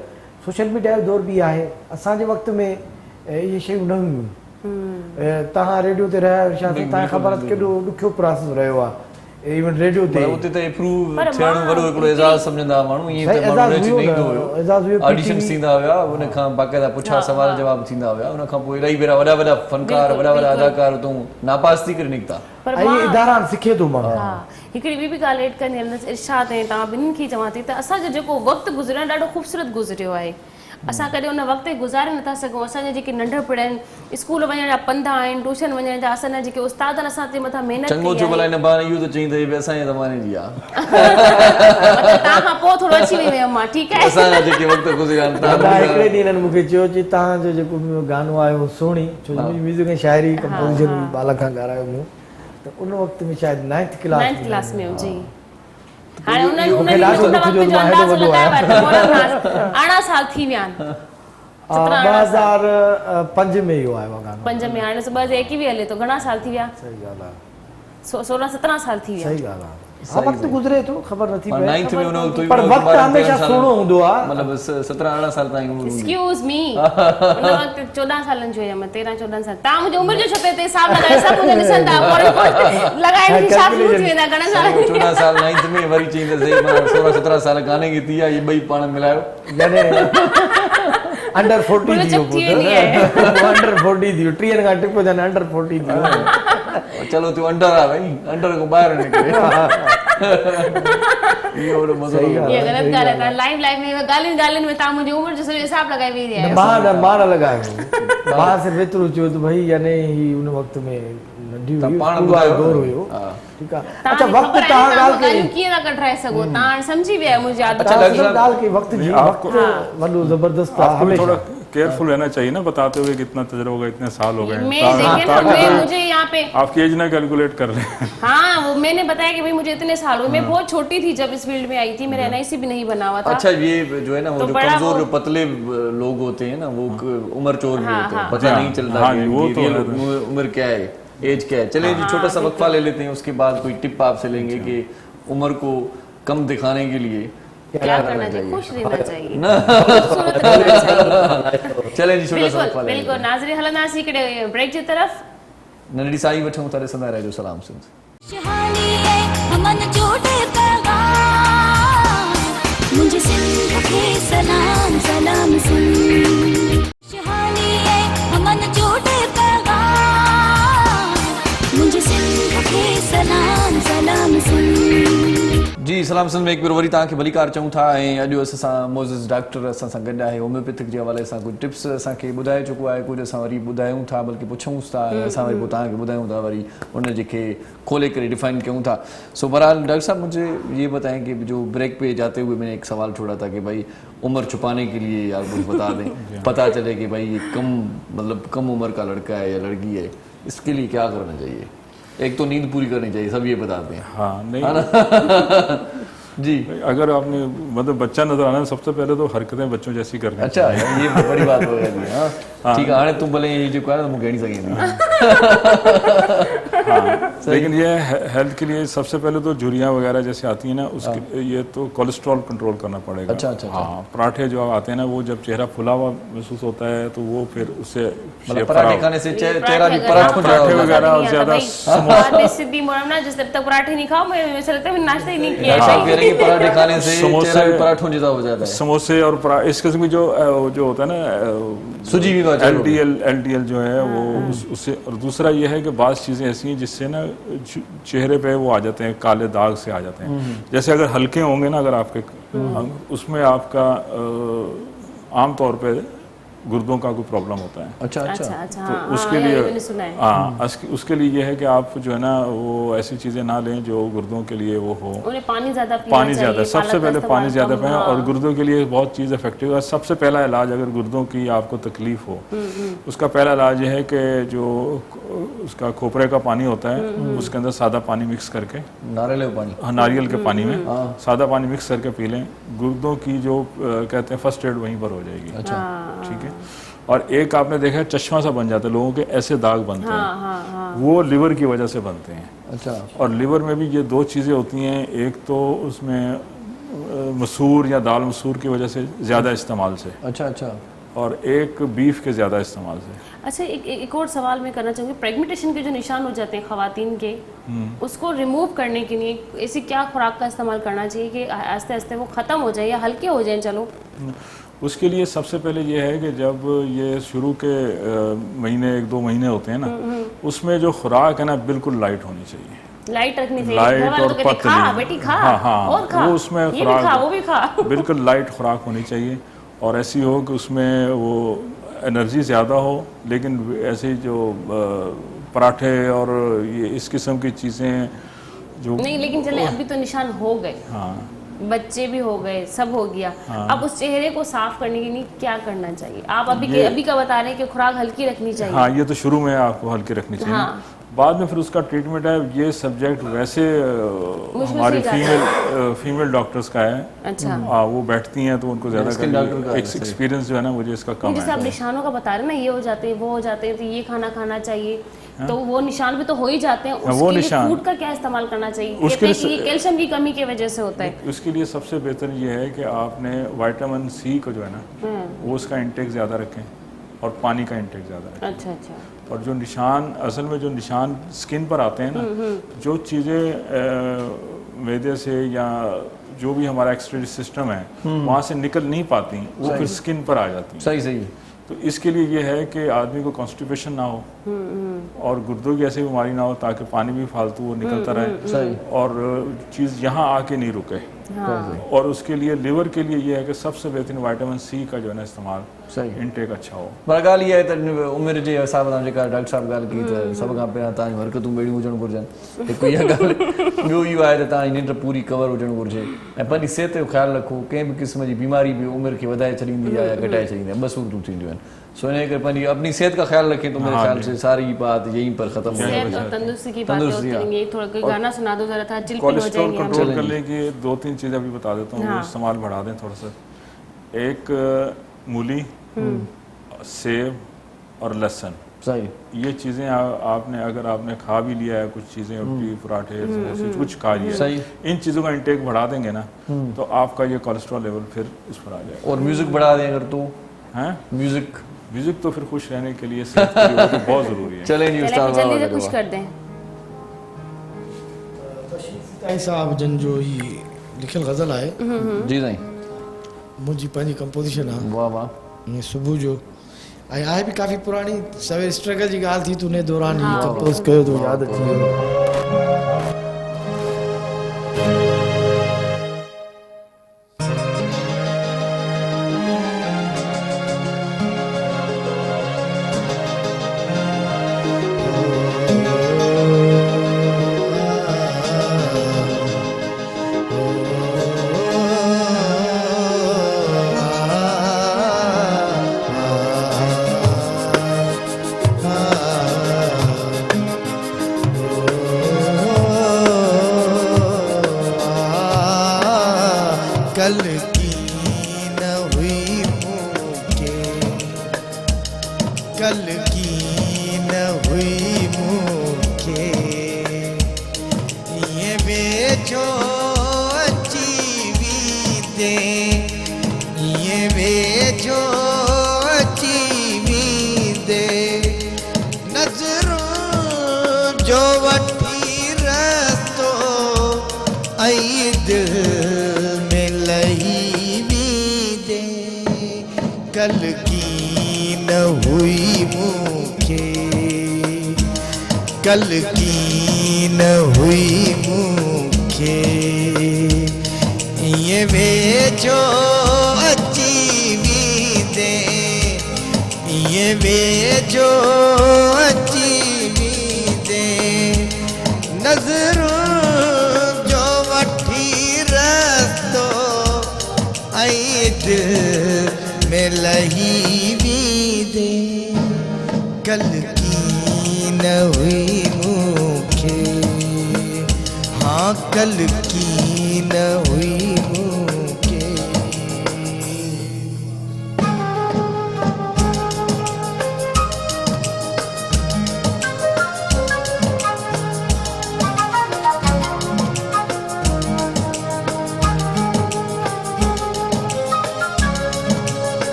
सोशल मीडिया जो दौर बि आहे। असांजे वक़्त में इहे शयूं न हुयूं। तव्हां रेडियो ते रहिया आहियो, शायदि तव्हांखे ख़बर आहे केॾो ॾुखियो प्रोसेस रहियो आहे, इवन रेडियो ते। उते त इम्प्रूव थियण वॾो हिकिड़ो एज़ाज़ सम्झंदा माण्हू, ईअं त माण्हू अची निकितो हुयो, ऑडिशन्स थींदा हुया, उन खां बाक़ाइदा पुछा सवाल जवाब थींदा हुया, उन खां पोइ इलाही भेरा वॾा वॾा फनकार, वॾा वॾा अदाकार तूं नापास थी करे निकिता। ऐं इदारा सिखे थो माण्हू। हा, हिकिड़ी ॿी बि ॻाल्हि एड करणी हलंदसि। इरशाद ऐं तव्हां ॿिन्हिनि खे चवां थी त असांजो जेको वक़्तु गुज़रियो आहे ॾाढो ख़ूबसूरत गुज़रियो आहे। असां कॾहिं उन वक़्तु गुज़ारे नथा सघूं। असांजा जेके नंढपण आहिनि, स्कूल वञण जा पंध आहिनि, ट्यूशन वञण जा, असांजा जेके उस्तादनि असां ते मथां महिनत चङो कई थियो आहे। भला हिन बार इहो त चई त हे असांजे ज़माने जी आहे। तव्हां खां पोइ थोरो अची वई हुयमि मां, ठीकु आहे। असांजा जेके वक़्तु गुज़रिया आहिनि दादा हिकिड़े ॾींहुं हिननि मूंखे चयो कि तव्हांजो जेको गानो आहे उहो सुहिणी, छो जो मुंहिंजी म्यूज़िक ऐं शाइरी कंपोज़िशन बालक खां ॻारायो मूं, त उन वक़्त में शायदि 9th क्लास में हो जी। हाणे उन्हनि मूंखे ॾाढो दुख जो मां हेॾो वॾो आहियां। 18 साल थी विया आहिनि। 2005 में इहो आयो आहे गानो। 5 में, हाणे 2021 हले थो, घणा साल थी विया? सही ॻाल्हि आहे। 16-17 साल थी विया। सही ॻाल्हि आहे। हा वक़्तु गुज़रे थो, ख़बर नथी पए। 9th में उन पर वक़्तु हमेशह सुहिणो हूंदो आहे। मतिलबु 17-18 साल ताईं उमिरि हूंदी। एक्सक्यूज़ मी, उन वक़्तु 14 सालनि जो हुयमि, 13-14 साल। तव्हां मुंहिंजी उमिरि जो छो ते हिसाब लॻाए, सभु मुंहिंजो ॾिसनि था, लॻाइण जी छा शुरू थी वेंदा, घणे साल? 14 साल 9th में, वरी चईंदसि 16-17 साल कान्हे की थी आहे, इहे ॿई पाण मिलायो। यानी अंडर 40 थी वियो, अंडर 40 थी वियो, 30 खां टिप जाने अंडर 40 थी वियो। चलो तूं अंडर आहे भई, अंडर खां ॿाहिरि निकिरे। इहो वॾो मसइलो आहे। ये ग़लत ॻाल्हि आहे। तव्हां लाइव में ॻाल्हियुनि में तव्हां मुंहिंजी उमिरि जो सॼो हिसाब लॻाए वेही रहिया आहियो। मां न लॻायो, मां सिर्फ़ु एतिरो चयो त भई यानी ही उन वक़्त में नंढी हुई, पाण स्कूल वारो दौर हुयो। ठीकु आहे। अच्छा वक़्तु तव्हां ॻाल्हि कई, कीअं था कढाए सघो, तव्हां हाणे सम्झी विया मुंहिंजी आदत। ॻाल्हि कई वक़्त जी, वक़्तु वॾो ज़बरदस्त आहे आपको भी थोड़ा हमेशा। केयरफुल रहना चाहिए ना, बताते हुए कितना तजुर्बा होगा, इतने साल हो गए मैं देखिए ना, मैं मुझे यहाँ पे आपकी एज ना कैलकुलेट कर ले। हाँ, वो मैंने बताया कि भाई मुझे इतने साल हुए, मैं बहुत छोटी थी जब इस फील्ड में आई थी, मेरा NIC भी नहीं बना हुआ था। अच्छा, ये जो है ना वो तो जो बड़ा कमजोर वो- जो पतले लोग होते हैं ना, वो उम्र चोर भी होते हैं, पता हाँ, नहीं चलता हाँ कि जी, वो इनकी तो रियल उम्र क्या है, एज क्या है। चलिए जी, छोटा सा वक्फा ले लेते हैं, उसके बाद कोई टिप आपसे लेंगे कि उम्र को कम दिखाने के लिए क्या करना चाहिए? खुश रहना चाहिए, खूबसूरत रहना चाहिए। चले जी, छोटा सा वक्फा बिल्कुल ले बिल्कुल। नाज़रीन हलंदासीं हिकिड़े ब्रेक जी तरफ़। नंढड़ी साई वठूं था, ॾिसंदा रहिजो सलाम सिंध। खुशहाली है अमन जोड़े पैगाम, मुझे सिंध के सलाम सलाम सिंध। खुशहाली है अमन जोड़े पैगाम, मुझे सिंध के सलाम सलाम सिंध। जी सलाम सिंध में हिकु भेरो वरी तव्हांखे भलीकार चऊं था। ऐं अॼु असां मोज़िस डॉक्टर असां सां गॾु आहे, होम्योपैथिक जे हवाले सां कुझु टिप्स असांखे ॿुधाए चुको आहे, कुझु असां वरी ॿुधायूं था, बल्कि पुछूं था, असां वरी पोइ तव्हांखे ॿुधायूं था, वरी उन जेके खोले करे डिफाइन कयूं था। सो बहरहाल डॉक्टर साहब, मुझे ये बताएं कि जो ब्रेक पे जाते हुए मैंने एक सवाल छोड़ा था कि भाई उम्र छुपाने के लिए आप कुछ बता दें, पता चले कि भाई ये कम उम्र का लड़का है या लड़की है, इसके लिए क्या करना चाहिए? एक तो नींद पूरी करनी चाहिए, सब ये बताते हैं। हाँ नहीं जी, अगर आपने मतलब बच्चा नजर आना है, सबसे पहले तो हरकतें बच्चों जैसी करनी। अच्छा, ये बड़ी बात हो गई। हाँ ठीक है, हाणे तुम भले ये जो कहा ना मुझे नहीं सकेंगे। लेकिन ये हेल्थ के लिए सबसे पहले तो झुर्रियाँ वगैरह जैसे आती हैं ना, उसके ये तो कोलेस्ट्रॉल कंट्रोल करना पड़ेगा। अच्छा अच्छा। हाँ, पराठे जो आते हैं ना, वो जब चेहरा फुला हुआ महसूस होता है तो वो फिर उससे मतलब पराठे खाने से चेहरा भी पराठों पराठे वगैरह और ज्यादा सिद्धि मोड़ ना, जब तक पराठे नहीं खाओ, मैं ऐसा लगता है नाश्ता ही नहीं किया। पराठे खाने से चेहरा भी पराठों जैसा हो जाता है। समोसे और इस किस्म की जो होता है ना, सूजी भी LDL जो है वो उससे। और दूसरा ये है कि बाज़ चीज़ें ऐसी हैं जिससे ना चेहरे पे वो आ जाते हैं, काले दाग से आ जाते हैं। जैसे अगर हल्के होंगे ना, अगर आपके उसमें आपका आम तौर पे गुर्दों का कोई प्रॉब्लम होता है। अच्छा अच्छा। अच्छा, तो उसके लिए हाँ, उसके लिए ये है कि आप जो है ना वो ऐसी चीज़ें ना लें जो गुर्दों के लिए वो हो। उन्हें पानी ज़्यादा सबसे पहले पानी ज़्यादा पिएं। और गुर्दों के लिए बहुत चीज़ इफेक्टिव है। सबसे पहला इलाज, अगर गुर्दों की आपको तकलीफ हो, उसका पहला इलाज ये है कि जो उसका खोपरे का पानी होता है, उसके अंदर सादा पानी मिक्स करके, नारियल के पानी में सादा पानी मिक्स करके पी लें। गुर्दों की जो कहते हैं फर्स्ट एड वहीं पर हो जाएगी। अच्छा, ठीक है। और एक आपने देखा है चश्मा सा बन जाता है, लोगों के ऐसे दाग बनते हैं, वो लिवर की वजह से बनते हैं। अच्छा। और लिवर में भी ये दो चीज़ें होती हैं, एक तो उसमें मसूर या दाल मसूर की वजह से ज़्यादा इस्तेमाल से। अच्छा अच्छा। और एक बीफ के ज़्यादा इस्तेमाल से। अच्छा, एक और सवाल मैं करना चाहूँगी, प्रेगनेंटेशन के जो निशान हो जाते हैं ख़वातीन के, उसको रिमूव करने के लिए ऐसी क्या खुराक का इस्तेमाल करना चाहिए कि आस्ते आस्ते वो ख़त्म हो जाए या हल्के हो जाएं? चलो, उसके लिए सबसे पहले ये है कि जब ये शुरू के महीने 1-2 महीने होते हैं ना, उसमें जो खुराक है ना बिल्कुल लाइट होनी चाहिए, लाइट रखनी चाहिए। लाइट और पतली। बेटी खा, हाँ हाँ, और खा, वो उसमें खुराक बिल्कुल लाइट खुराक होनी चाहिए। और ऐसी हो कि उसमें वो एनर्जी ज़्यादा हो, लेकिन ऐसे जो पराठे और ये इस किस्म की चीज़ें जो नहीं, लेकिन चले अभी तो निशान हो गए, हाँ बच्चे भी हो गए, सब हो गया। अब उस चेहरे को साफ करने के लिए क्या करना चाहिए? आप अभी का बता रहे हैं कि खुराक हल्की रखनी चाहिए। हाँ, ये तो शुरू में आपको हल्की रखनी चाहिए। हाँ। बाद में फिर उसका ट्रीटमेंट है। ये सब्जेक्ट वैसे हमारी फीमेल डॉक्टर्स का है। अच्छा। वो बैठती हैं तो उनको ज़्यादा एक्सपीरियंस जो है ना मुझे इसका कम जैसे है। आप निशानों का बता रहे हैं ना, ये हो जाते हैं, वो हो जाते हैं, तो ये खाना खाना चाहिए, तो वो निशान भी तो हो ही जाते हैं। उसके लिए फूड का क्या इस्तेमाल करना चाहिए? कहते हैं कि ये कैल्शियम की कमी की वजह से होता है। उसके लिए सबसे बेहतर ये है कि आपने विटामिन सी को जो है ना वो उसका इंटेक ज़्यादा रखें और पानी का इंटेक ज़्यादा रखें। अच्छा अच्छा। और जो निशान असल में जो निशान स्किन पर आते हैं ना, जो चीज़ें मैदे से या जो भी हमारा एक्सक्रीटरी सिस्टम है वहाँ से निकल नहीं पाती, वो फिर स्किन पर आ जाती हैं। सही सही। तो इसके लिए ये है कि आदमी को कॉन्स्टिपेशन ना हो और गुर्दों की ऐसी बीमारी ना हो, ताकि पानी भी फालतू वो निकलता रहे और चीज़ यहाँ आके नहीं रुके। और उसके लिए लिवर के लिए ये है कि सबसे बेहतरीन विटामिन सी का जो है ना इस्तेमाल इनटेक अच्छा हो। पर ॻाल्हि इहा आहे त उमिरि जे हिसाब सां जेका डॉक्टर साहब ॻाल्हि कई त सभ खां पहिरियां तव्हांजी हरकतूं ॿेड़ियूं हुजणु घुरिजनि। हिकु इहा ॻाल्हि, ॿियो इहो आहे त तव्हांजी निंड पूरी कवर हुजणु घुरिजे ऐं पंहिंजी सिहत जो ख़्यालु रखो। कंहिं बि क़िस्म जी बीमारी बि उमिरि खे वधाए छॾींदी आहे या घटाए छॾींदी आहे, ॿ सूरतूं थींदियूं आहिनि। सो इन करे पंहिंजी अपनी सेहत का ख्याल रखें तो मेरे ख्याल से सारी बात यहीं पर खत्म हो सेहत और तंदुरुस्ती की बातें होती रहेंगी। थोड़ा कोई गाना सुना दो जरा, था चिल पिल हो जाएंगे। कंट्रोल करने की 2-3 चीज़ें अभी बता देता हूँ, इस्तेमाल बढ़ा दें थोड़ा सा। एक मूली, सेब और लहसुन, सही। ये चीज़ें आपने अगर आपने खा भी लिया है, कुछ चीज़ें रोटी पराठे कुछ खा लिया सही, इन चीज़ों का इंटेक बढ़ा देंगे ना तो आपका ये कोलेस्ट्रॉल लेवल फिर इस पर आ जाएगा। और म्यूजिक बढ़ा दें अगर तो हैं, म्यूजिक तो फिर खुश रहने के लिए सेहत के लिए तो बहुत ज़रूरी है। चलें जी उस्ताद जल्दी से खुश कर दें। साहब जन जो ही लिखियल गज़ल आहे, जी साईं, मुंहिंजी पंहिंजी कंपोजिशन आहे। वाह वाह। सुबुह जो ऐं आहे बि काफ़ी पुराणी, सवेर स्ट्रगल जी ॻाल्हि थी त उन दौरान ही कंपोज़ कयो तो यादि अची वियो। कल की न हुई मुझे, कल की न हुई मुझे, ये बेचो अची वी दे, ये बेचो अची वी दे, नज़रों जो वठी रस्तो आई दिल कल की न हुई मुझे, कल की न हुई मुझे, ये बेचो अची वी दे, ये बेचो अची वी दे, नज़रों जो वठी रस्तो आई दिल में लही वी दे, कल की न हुई मुझे, हाँ कल की न हुई मुझे।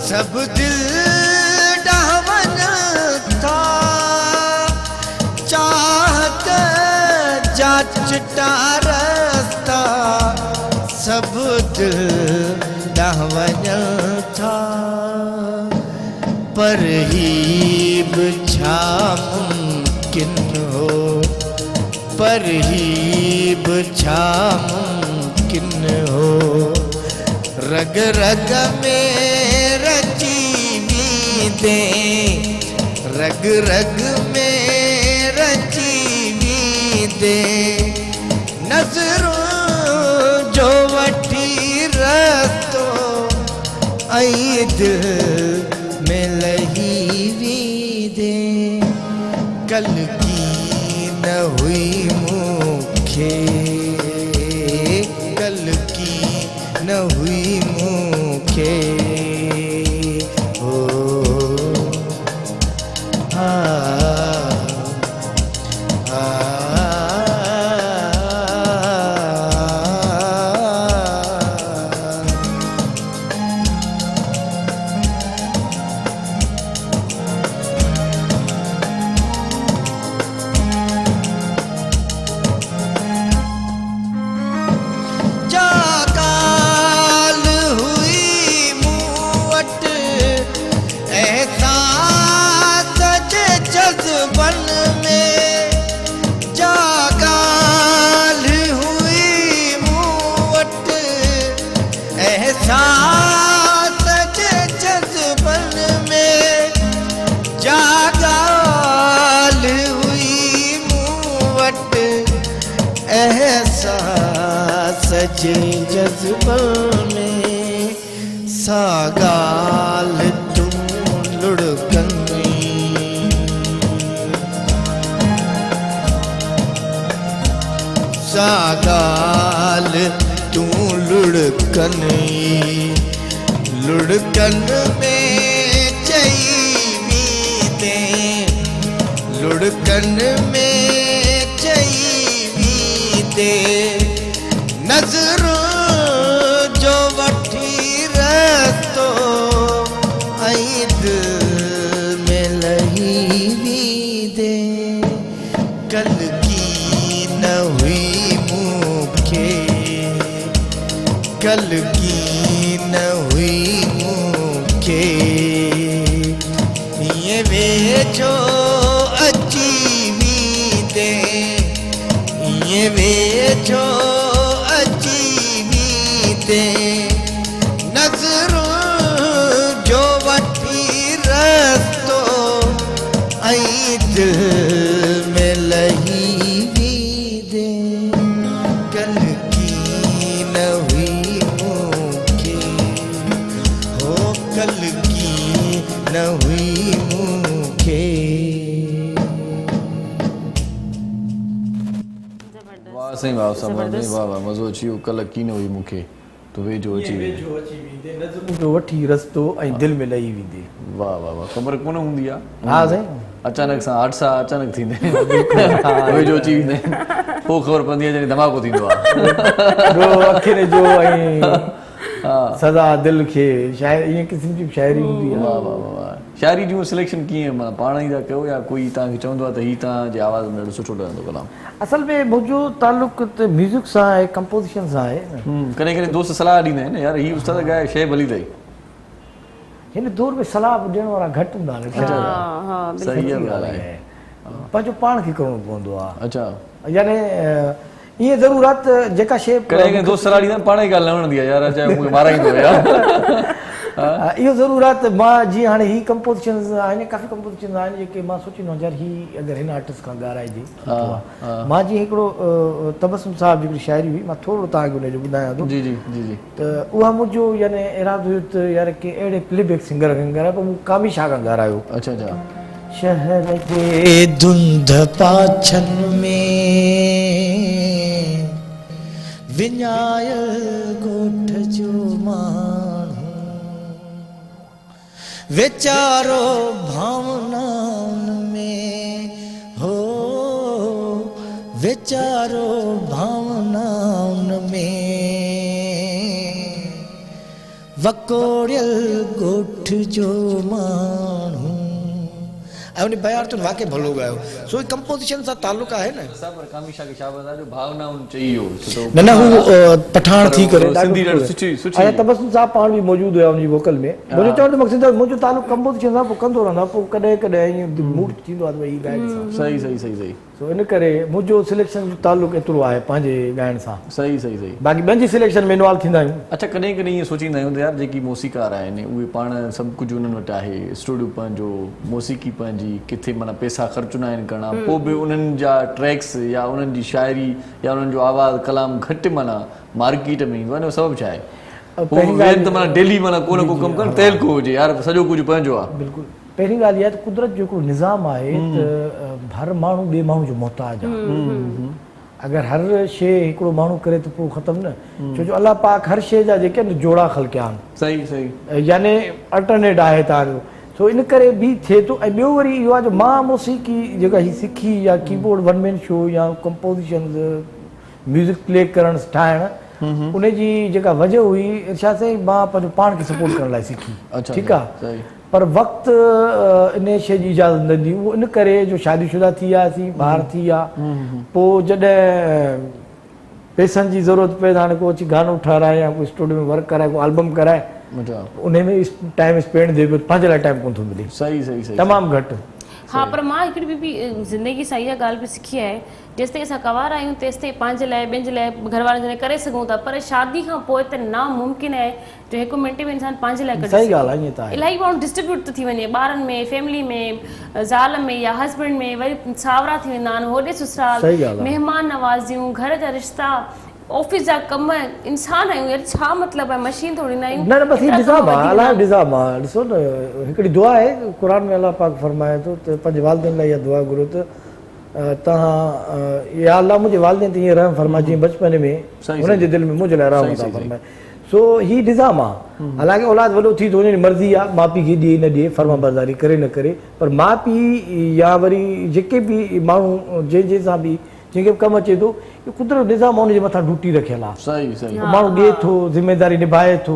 सब दिल डहवन था, चाहत जाचता रास्ता, सब दिल डहवन था। पर ही छा मुमकिन हो, पर ही छा मुमकिन हो, रग रग में रची दे, रग रग में रची दे, नज़रों जो वठी रस्तो ऐं दिल में लही वी दे, कल की न हुई मूंखे, कल की न हुई मूंखे, ओ आ सजे जज्बन में सागाल तुम लुढ़कन में, सागाल तू लुढ़कन, लुढ़कन में चाहिए दे, लुढ़कन में चाहिए दे, नज़रों जो वठी रस्तो ऐं दिल में लही वी दे, कल की न हुई मूंखे, कल की न हुई मूंखे, ये वेझो अची वी दे, ये वेझो नज़रों जो वठी रस्तो ऐं दिल में लही वी दे, कल की न हुई मूंखे, हो कल की न हुई मूंखे। वाह साईं वाह, समझ में वाह वाह, मज़ो अची वियो, कल की न हुई मूंखे तो वेझो अची वेझो अची वेंदे, नज़रूं जो वठी रस्तो ऐं दिलि में लही वेंदे। वाह वाह वाह, ख़बर कोन हूंदी आहे। हा साईं, अचानक सां हादसा अचानक थींदे वेझो अची वेंदे, पोइ ख़बर पवंदी आहे जॾहिं धमाको थींदो आहे। अखियुनि जो ऐं सदा दिलि खे, शायदि ईअं क़िस्म जी शाइरी हूंदी आहे। वाह वाह वाह, शाइरी जूं सिलेक्शन कीअं मां पाण ई था कयो या कोई तव्हांखे चवंदो आहे त हीअ तव्हांजे आवाज़ में ॾाढो सुठो लॻंदो कलाम? असल में मुंहिंजो तालुक त म्यूज़िक सां आहे, कंपोज़िशन सां आहे। कॾहिं कॾहिं दोस्त सलाह ॾींदा आहिनि यार हीअ उस्ताद ॻाए शइ भली अथई, हिन दौर में सलाह ॾियण वारा घटि हूंदा आहिनि। सही ॻाल्हि आहे, पंहिंजो पाण खे करिणो पवंदो आहे। अच्छा, यानी ईअं ज़रूरु आहे त जेका शइ कॾहिं कॾहिं दोस्त सलाह ॾींदा आहिनि पाण ई ॻाल्हि न वणंदी आहे यार, चाहे मूंखे माराईंदो यार। इहो ज़रूरु आहे त मां जीअं हाणे हीअ कंपोज़िशन्स आहिनि, काफ़ी कंपोज़िशन्स आहिनि जेके मां सोचींदो आहियां यार हीअ अगरि हिन आर्टिस्ट खां ॻाराइजे, मां जीअं हिकिड़ो तबस्सुम साहिब जी हिकिड़ी शाइरी हुई, मां थोरो तव्हांखे हुनजो ॿुधायां थो। जी जी जी जी, त उहा मुंहिंजो यानी इरादो हुयो त यार के अहिड़े प्लेबैक सिंगर खे ॻारायो, पर मूं कामी शाह खां ॻारायो। अच्छा अच्छा, शहर जे धुंध पाछन में विञायल ॻोठ जो माण्हू वीचारो भावनाउनि में हो, वीचारो भावनाउनि में वकोड़ियल ॻोठ जो माण्हू ऐं उन बयार तो वाक़ई भलो ॻायो सो कंपोज़िशन सां ताल्लुक़ आहे न पर कामिशा खे शाबाश आहे जो भावनाउनि चई हो न हू पठाण थी करे सिंधी ॾाढो सुठी ऐं तबस्सुम साहब पाण बि मौजूदु हुया उनजी वोकल में मुंहिंजो चवण जो मक़सदु आहे मुंहिंजो तालुक़ु कंपोज़िशन सां पोइ कंदो रहंदो आहे पोइ कॾहिं कॾहिं ईअं मूड थींदो आहे त भई हीअ ॻाए ॾिसां सही सही सही सही सो इन करे मुंहिंजो सिलेक्शन जो तालुक़ु एतिरो आहे पंहिंजे ॻाइण सां सही सही सही बाक़ी ॿियनि जी सिलेक्शन में इन्वॉल्व थींदा आहियूं अच्छा कॾहिं कॾहिं ईअं सोचींदा आहियूं त यार जेकी मौसीक़ार आहिनि उहे पाण सभु कुझु उन्हनि वटि आहे स्टूडियो पंहिंजो मौसीक़ी पंहिंजी किथे माना पैसा ख़र्च न आहिनि करणा पोइ बि उन्हनि जा ट्रैक्स या उन्हनि जी शाइरी या उन्हनि जो आवाज़ु कलाम घटि माना मार्केट में ईंदो आहे न सबबु छा आहे पोइ वेन त माना डेली माना को न को कमु कनि तहलको हुजे यार सॼो कुझु पंहिंजो आहे बिल्कुलु पहिरीं ॻाल्हि इहा त कुदरत जो हिकिड़ो निज़ाम आहे त हर माण्हू ॿिए माण्हू जो मोहताज आहे अगरि हर शइ हिकिड़ो माण्हू करे त पोइ ख़तमु न छो जो अलाह पाक हर शइ जा जेके आहिनि जोड़ा ख़लकिया आहिनि सही सही यानी अल्टरनेट आहे तव्हांजो सो इन करे बि थिए थो ऐं ॿियो वरी इहो आहे जो मां मौसीक़ी जेका हीअ सिखी या कीबोर्ड वन मैन शो या कंपोज़िशन म्यूज़िक प्ले करणु ठाहिणु उनजी जेका वजह हुई इरशाद साईं मां पंहिंजो पाण खे सपोर्ट करण लाइ सिखी ठीकु आहे पर वक़्तु इन शइ जी इजाज़त न ॾी उहो इन करे जो शादीशुदा थी वियासीं ॿार थी विया पोइ जॾहिं पैसनि जी ज़रूरत पए त हाणे को अची गानो ठाराए या कोई स्टूडियो में वर्क कराए को एल्बम कराए उन में टाइम स्पेंड थिए पियो पंहिंजे लाइ टाइम कोन थो मिले सही सही सही तमामु घटि हाँ पर मां हिकिड़ी बि ज़िंदगी सां इहा ॻाल्हि बि सिखी आहे जेसि ताईं असां कवार आहियूं तेसि ताईं पंहिंजे लाइ ॿियनि जे लाइ घर वारनि जे लाइ करे सघूं था पर शादी खां पोइ त नामुमकिन आहे जो हिकु मिंट में इंसानु पंहिंजे लाइ कढी सही ॻाल्हि आहे ईअं त आहे इलाही माण्हू डिस्ट्रीब्यूट थो थी वञे ॿारनि में फैमिली में ज़ाल में या हस्बैंड में वरी सावरा थी वेंदा आहिनि होॾे ससुराल महिमान नवाज़ियूं घर जा रिश्ता ऑफिस जा कम इंसान आहियूं यार छा मतिलबु आहे मशीन थोरी न आहियूं न बस ही निज़ाम आहे अलाह निज़ाम आहे ॾिसो न हिकिड़ी दुआ आहे क़ुर में अलाह पाक फरमाए थो त पंहिंजे वालिदैन लाइ इहा दुआ घुरो त तव्हां या अलाह मुंहिंजे वालिदैन ते ईअं रहम फरमाए जीअं बचपन में हुननि जे दिलि में मुंहिंजे लाइ रहम था फरमाए सो ही निज़ाम आहे हालांकि औलाद वॾो थी थो वञे मर्ज़ी आहे माउ पीउ खे ॾिए न ॾिए फर्मा बरदारी करे न करे पर माउ पीउ या वरी जेके बि माण्हू जंहिंजे सां बि जंहिंखे बि कमु अचे थो कुदरत निज़ाम हुनजे मथां ड्यूटी रखियल आहे सही सही माण्हू ॾिए थो ज़िमेदारी निभाए थो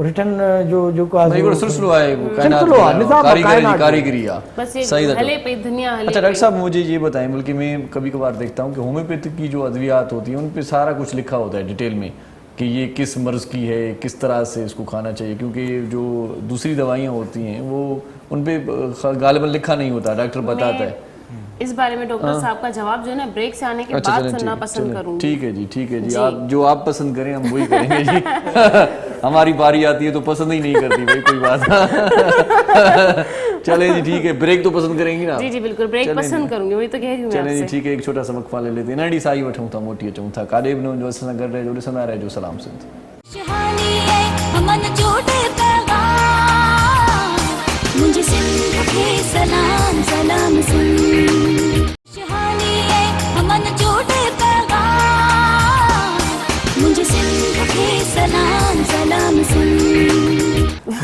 रिटर्न जो जेको आहे सिलसिलो आहे कारीगरी आहे सही हले पई दुनिया हले अच्छा डॉक्टर साहब मुझे ये बताएं बल्कि मैं कभी कभार देखता हूँ कि होम्योपैथी की जो अद्वियात होती है उन पे सारा कुछ लिखा होता है डिटेल में कि ये किस मर्ज़ की है किस तरह से इसको खाना चाहिए क्योंकि जो दूसरी दवाइयाँ होती हैं वो उन पर गालिबन लिखा नहीं होता डॉक्टर बताता है इस बारे में डॉक्टर साहब का जवाब जो है ना ब्रेक से आने के बाद सुनना पसंद करूंगी ठीक है जी आप जो आप पसंद करें हम वही करेंगे जी हमारी बारी आती है तो पसंद ही नहीं करती भाई कोई बात चले जी ठीक है ब्रेक तो पसंद करेंगी ना जी बिल्कुल ब्रेक पसंद करूंगी वही तो कह रही हूं चले जी ठीक है एक छोटा सा वक्फा ले लेते हैं नडी साई वठूं था मोटी अचूं था काॾे बि न जो असां गॾु रहिजो ॾिसंदा रहिजो सलाम सिंध खुशहाली है अमन जोड़े पैगाम मुझे सिंध के सलाम सलाम सिंध खुशहाली है अमन जोड़े पैगाम मुझे सिंध के सलाम सलाम सिंध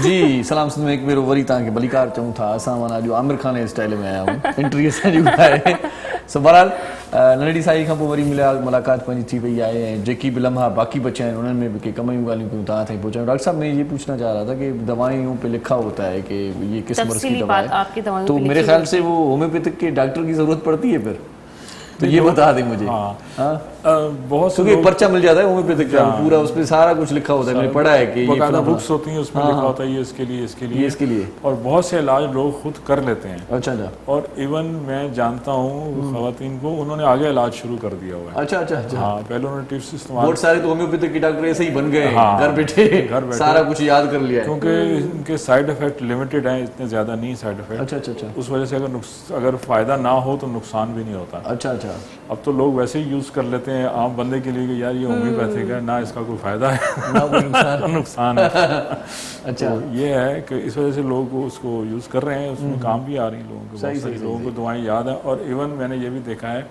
जी सलाम सिंध में एक भेरो वरी तव्हांखे भलीकार चऊं था असां माना अॼु आमिर खान जे स्टाइल में आया आहियूं एंट्री असांजी आहे सो बहरहाल नंढड़ी साई खां पोइ वरी मुलाक़ात पंहिंजी थी वई आहे ऐं जेकी बि लम्हा बाक़ी बचा आहिनि उन्हनि में भी के कम जूं ॻाल्हियूं कयूं तव्हां ताईं पहुचायूं डॉक्टर साहब मैं ये पूछना चाह रहा था कि दवाइयों पे लिखा होता है कि ये किस मर्ज़ की दवा है तो मेरे ख्याल से वो होम्योपैथिक के डॉक्टर की ज़रूरत पड़ती है फिर तो ये बता दें मुझे बहुत क्योंकि पर्चा मिल जाता है होम्योपैथिक का पूरा उस पे सारा कुछ लिखा होता है मैंने पढ़ा है कि ये बुक्स होती हैं उसमें लिखा होता है ये इसके लिए और बहुत से इलाज लोग खुद कर लेते हैं अच्छा और इवन मैं जानता हूँ खवातीन को उन्होंने आगे इलाज शुरू कर दिया हुआ है अच्छा हाँ पहले उन्होंने टिप्स इस्तेमाल बहुत सारे तो होम्योपैथिक के डॉक्टर ऐसे ही बन गए घर बैठे सारा कुछ याद कर लिया क्योंकि इनके साइड इफेक्ट लिमिटेड हैं इतने ज्यादा नहीं साइड इफेक्ट अच्छा उस वजह से अगर फायदा ना हो तो नुकसान भी नहीं होता अच्छा अब तो लोग वैसे ही यूज कर लेते हैं आम बंदे के लिए कि यार ये होम्योपैथिक है ना इसका कोई फायदा है ना कोई नुकसान है अच्छा तो ये है कि इस वजह से लोग उसको यूज कर रहे हैं उसमें काम भी आ रही है लोगों को सही लोगों को दवाएं याद है और इवन मैंने ये भी देखा है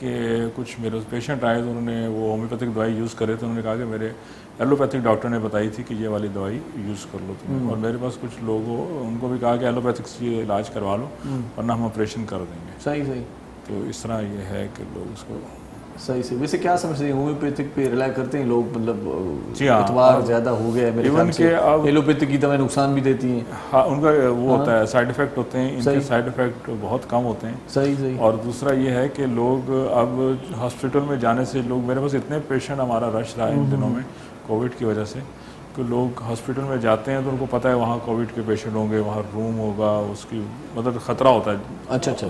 कि कुछ मेरे पेशेंट आए तो उन्होंने वो होम्योपैथिक दवाई यूज़ करे तो उन्होंने कहा कि मेरे एलोपैथिक डॉक्टर ने बताई थी कि ये वाली दवाई यूज़ कर लो तुम और मेरे पास कुछ लोगों उनको भी कहा कि एलोपैथिक से ये इलाज करवा लो वरना हम ऑपरेशन कर देंगे सही तो इस तरह ये है कि लोग उसको सही से। वैसे क्या समझते हैं, होम्योपैथिक पे रिलाई करते हैं लोग, मतलब जी हाँ, एतबार ज्यादा हो गया है मेरे इवन ख्याल से। के अब एलोपैथिक की दवाएं नुकसान भी देती हैं। हाँ, उनका वो होता है, साइड इफेक्ट होते हैं, इनके सही। साइड इफेक्ट बहुत कम होते हैं। सही सही। और दूसरा ये है कि लोग अब हॉस्पिटल में जाने से, लोग, मेरे पास इतने पेशेंट, हमारा रश रहा है इन दिनों में कोविड की वजह से, कि लोग हॉस्पिटल में जाते हैं तो उनको पता है वहाँ कोविड के पेशेंट होंगे, वहाँ रूम होगा, उसकी मतलब ख़तरा होता है अच्छा अच्छा।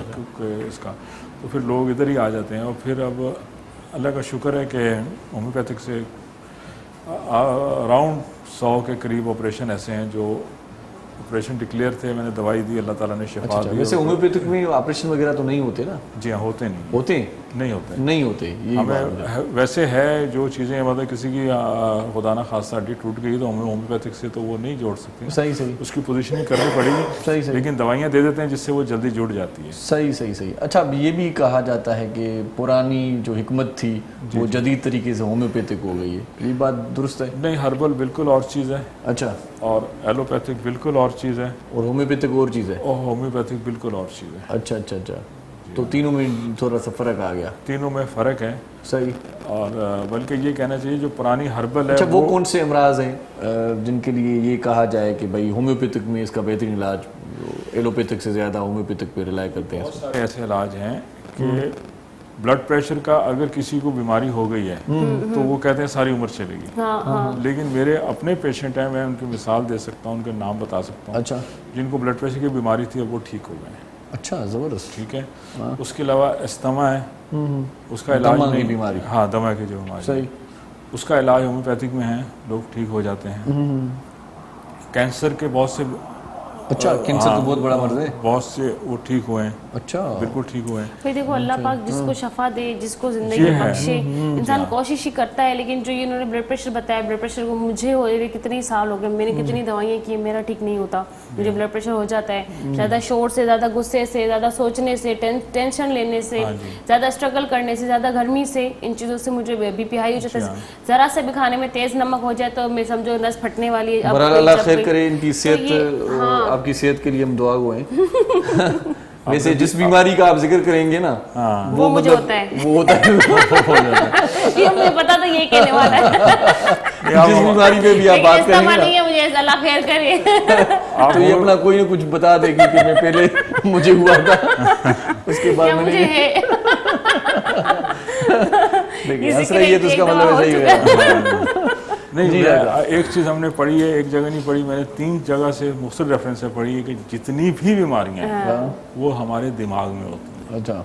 इसका, तो फिर लोग इधर ही आ जाते हैं। और फिर अब अल्लाह का शुक्र है कि होम्योपैथिक से अराउंड 100 के करीब ऑपरेशन ऐसे हैं जो ऑपरेशन डिक्लेयर थे, मैंने दवाई दी, अल्लाह ताला ने शिफा अच्छा, दी। वैसे होम्योपैथिक में ऑपरेशन वगैरह तो नहीं होते ना? जी हाँ, होते नहीं, होते नहीं होते, नहीं होते, यही बात है। हमें वैसे है जो चीज़ें, मतलब किसी की खुदा ना खासा हड्डी टूट गई तो हमें होम्योपैथिक से तो वो नहीं जोड़ सकते, सही सही उसकी पोजीशनिंग करनी पड़ेगी। सही सही। लेकिन दवाइयाँ दे देते हैं जिससे वो जल्दी जुड़ जाती है। सही सही सही। अच्छा, अब ये भी कहा जाता है कि पुरानी जो हिकमत थी वो जदीद तरीके से होम्योपैथिक हो गई है, ये बात दुरुस्त है? नहीं, हर्बल बिल्कुल और चीज़ है, अच्छा, और एलोपैथिक बिल्कुल और चीज़ है, और होम्योपैथिक और चीज़ है? और होम्योपैथिक बिल्कुल और चीज़ है। अच्छा अच्छा अच्छा, तो तीनों में थोड़ा सा फर्क आ गया। तीनों में फ़र्क है। सही। और बल्कि ये कहना चाहिए जो पुरानी हर्बल है, अच्छा, वो कौन से अमराज हैं जिनके लिए ये कहा जाए कि भाई होम्योपैथिक में इसका बेहतरीन इलाज, एलोपैथिक से ज़्यादा होम्योपैथिक पे रिलाई करते हैं? बहुत सारे ऐसे इलाज हैं कि ब्लड प्रेशर का अगर किसी को बीमारी हो गई है तो वो कहते हैं सारी उम्र चलेगी। लेकिन मेरे अपने पेशेंट हैं, मैं उनकी मिसाल दे सकता हूँ, उनके नाम बता सकता हूँ। अच्छा, जिनको ब्लड प्रेशर की बीमारी थी अब वो ठीक हो गए हैं। अच्छा, ज़बरदस्त। ठीक है। उसके अलावा अस्थमा है, उसका इलाज दमा की नहीं, बीमारी। हाँ, दमा की जो बीमारी, सही। उसका इलाज होम्योपैथिक में है, लोग ठीक हो जाते हैं। कैंसर के बहुत से, अच्छा, कैंसर तो बहुत बड़ा मर्ज है, बहुत से वो ठीक हुए हैं। अच्छा, बिल्कुल ठीक हुए हैं। फिर देखो, अल्लाह पाक जिसको शफा दे, जिसको जिंदगी ये है। बख्शे, इंसान कोशिश ही करता है। लेकिन जो ये इन्होंने ब्लड प्रेशर बताया, ब्लड प्रेशर को मुझे हुए हुए कितने साल हो गए, मैंने कितनी दवाइयाँ की, मेरा ठीक नहीं होता। मुझे ब्लड प्रेशर हो जाता है ज़्यादा शोर से, ज़्यादा गुस्से से, ज़्यादा सोचने से, टेंशन लेने से, ज़्यादा स्ट्रगल करने से, ज़्यादा गर्मी से, इन चीज़ों से मुझे बीपी हाई हो जाता है। ज़रा से भी खाने में तेज़ नमक हो जाए तो मैं समझो नस फटने वाली है। बहरहाल अल्लाह खैर करे इनकी सेहत, आपकी सेहत के लिए हम दुआ गो हैं। वैसे जिस बीमारी का आप जिक्र करेंगे ना, वो मुझे होता है, वो होता है। ये मुझे पता था यही कहने वाला है। जिस बीमारी पे भी आप बात करेंगे नहीं है, मुझे अल्लाह खैर करे। तो ये अपना कोई ना कुछ बता देगी कि मैं पहले मुझे हुआ था, उसके बाद मुझे है। देखिए हंस रही है तो उसका मतलब ऐसा ही होगा। नहीं, एक चीज़ हमने पढ़ी है, एक जगह नहीं पढ़ी, मैंने 3 जगह से मुख्तलिफ रेफरेंस से पढ़ी है कि जितनी भी बीमारियां हैं वो हमारे दिमाग में होती हैं। अच्छा,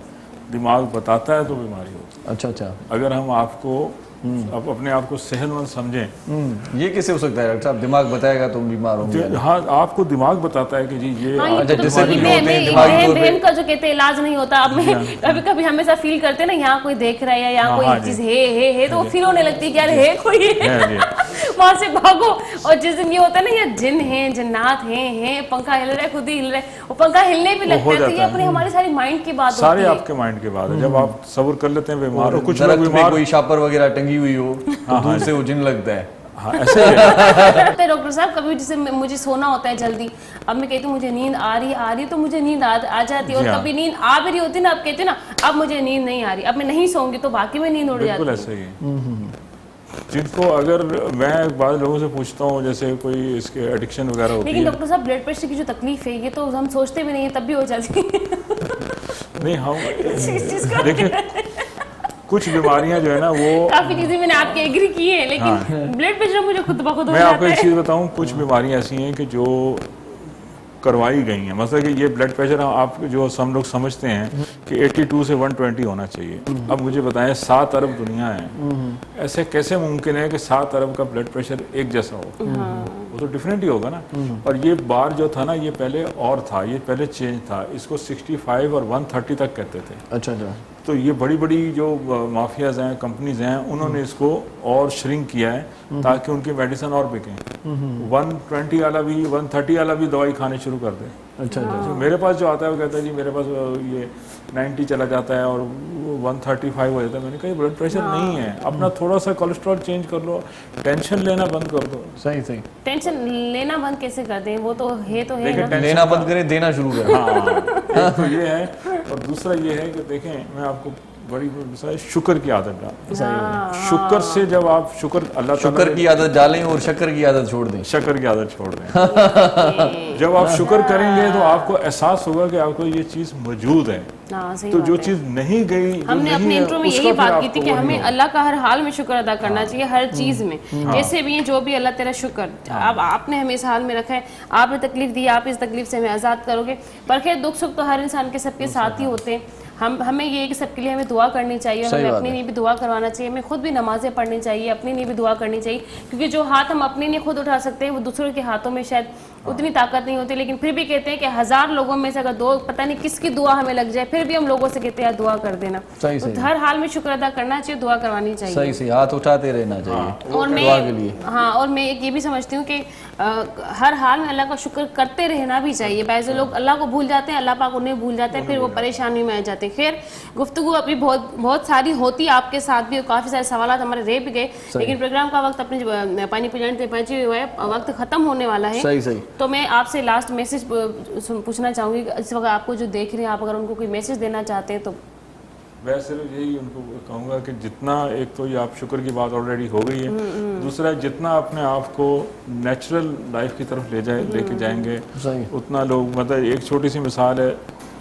दिमाग बताता है तो बीमारी होती है। अच्छा अच्छा। अगर हम आपको अपने आप को सेहतमंद समझें, ये कैसे हो सकता है डॉक्टर साहब? दिमाग बताएगा तो बीमार होंगे? हाँ, आपको दिमाग बताता है कि जी ये अच्छा, जैसे बहन का जो कहते हैं इलाज नहीं होता, अब मैं कभी कभी हमेशा फील करते हैं ना, यहाँ कोई देख रहा है या यहाँ कोई चीज है तो वो फील होने लगती है कि यार है कोई वहां से भागो। और जिस दिन ये होता है ना, या जिन है, जन्नात है, पंखा हिल रहा है, खुद ही हिल रहा है, वो पंखा हिलने भी लगता है, तो ये अपने हमारी सारी माइंड की बात होती है। सारे आपके माइंड के बाद है। जब आप सब्र कर लेते हैं बीमार, और कुछ लोग बीमार, कोई शापर वगैरह टंगी हुई हो तो दूर से वो जिन लगता है। हाँ, ऐसे ही है। डॉक्टर साहब, कभी जैसे मुझे सोना होता है जल्दी, अब मैं कहती हूँ मुझे नींद आ रही तो मुझे नींद आ जाती है, और कभी नींद आ भी रही होती ना, अब कहते हैं ना अब मुझे नींद नहीं आ रही, अब मैं नहीं सोऊंगी तो बाकी में नींद उड़ जाती है। बिल्कुल ऐसे ही है। जिनको, अगर मैं बाद लोगों से पूछता हूँ जैसे कोई इसके एडिक्शन वगैरह होती है, लेकिन डॉक्टर साहब ब्लड प्रेशर की जो तकलीफ है ये तो हम सोचते भी नहीं है, तब भी हो जाती है। नहीं, हम देखिए कुछ बीमारियां जो है ना, वो काफी चीजें मैंने आपके एग्री की है, लेकिन ब्लड प्रेशर मुझे खुद ब खुद हो मैं आपको जाता एक है। चीज़ बताऊं, कुछ बीमारियां ऐसी हैं कि जो करवाई गई हैं। मतलब कि ये ब्लड प्रेशर आप जो हम लोग समझते हैं कि 82 से 120 होना चाहिए। अब मुझे बताएं, 7 अरब दुनिया है, ऐसे कैसे मुमकिन है कि 7 अरब का ब्लड प्रेशर एक जैसा हो? वो तो डिफरेंट ही होगा ना। और ये बार जो था ना, ये पहले और था, ये पहले चेंज था, इसको 65 और 130 तक कहते थे। अच्छा अच्छा। तो ये बड़ी बड़ी जो माफियाज हैं, कंपनीज हैं, उन्होंने इसको और श्रिंक किया है ताकि उनकी मेडिसिन और बिकें। 120 वाला भी, 130 वाला भी दवाई खाने शुरू कर दे। अच्छा अच्छा। तो मेरे पास जो आता है वो कहता है जी मेरे पास ये 90 चला जाता है और 135 हो जाता है। मैंने कहा ये ब्लड प्रेशर नहीं है, अपना थोड़ा सा कोलेस्ट्रॉल चेंज कर लो, टेंशन लेना बंद कर दो। सही सही। टेंशन लेना बंद कैसे कर दें? वो तो है ना। लेना बंद करें, देना शुरू करें। हाँ, एक तो ये है, और दूसरा ये है कि देखें, मैं आपको बड़ी मिसाल है, शुक्र की आदत डाल। शुक्र से जब आप शुक्र अल्लाह ताला शुक्र की आदत डालें और शक्कर की आदत छोड़ दें। शक्कर की आदत छोड़ दें। जब आप शुक्र करेंगे तो आपको एहसास होगा कि आपको ये चीज़ मौजूद है। सही तो बात जो है। चीज़ नहीं गई, जो हमने नहीं अपने है, इंट्रो में उसका यही फिर बात की आपको थी कि वो हमें नहीं अल्लाह का हर हाल में शुक्र अदा करना चाहिए, हर चीज में। जैसे भी है, जो भी अल्लाह तेरा शुक्र, अब आपने हमें इस हाल में रखा है, आपने तकलीफ दी, आप इस तकलीफ से हमें आज़ाद करोगे। पर खैर दुख सुख तो हर इंसान के सबके साथ ही होते हैं। हमें ये कि सबके लिए हमें दुआ करनी चाहिए, सही हमें बात अपने है। लिए भी दुआ करवाना चाहिए, हमें खुद भी नमाजें पढ़नी चाहिए, अपने लिए भी दुआ करनी चाहिए। क्योंकि जो हाथ हम अपने लिए खुद उठा सकते हैं वो दूसरों के हाथों में शायद उतनी ताकत नहीं होती। लेकिन फिर भी कहते हैं कि 1000 लोगों में से अगर 2 पता नहीं किसकी दुआ हमें लग जाए, फिर भी हम लोगों से कहते हैं दुआ कर देना। सही तो सही हर हाल में शुक्र अदा करना चाहिए, दुआ करवानी चाहिए। सही सही, हाथ उठाते रहना चाहिए और दुआ के लिए। हाँ, और मैं एक ये भी समझती हूँ कि हर हाल में अल्लाह का शुक्र करते रहना भी चाहिए। बैज़ लोग अल्लाह को भूल जाते हैं, अल्लाह पाक उन्हें भूल जाते हैं, फिर वो परेशानी में आ जाते हैं। खैर गुफ्तगू अभी बहुत सारी होती है आपके साथ भी, काफ़ी सारे सवाल हमारे रह भी गए, लेकिन प्रोग्राम का वक्त अपने पानी पुजाने से पहुंचे हुए है, वक्त खत्म होने वाला है। सही सही। तो मैं आपसे लास्ट मैसेज पूछना चाहूँगी, इस वक्त आपको जो देख रहे हैं, आप अगर उनको कोई मैसेज देना चाहते हैं तो। मैं सिर्फ यही उनको कहूँगा कि जितना, एक तो ये आप शुक्र की बात ऑलरेडी हो गई है, दूसरा जितना अपने आप को नेचुरल लाइफ की तरफ लेके जाएंगे, सही। उतना लोग, मतलब एक छोटी सी मिसाल है,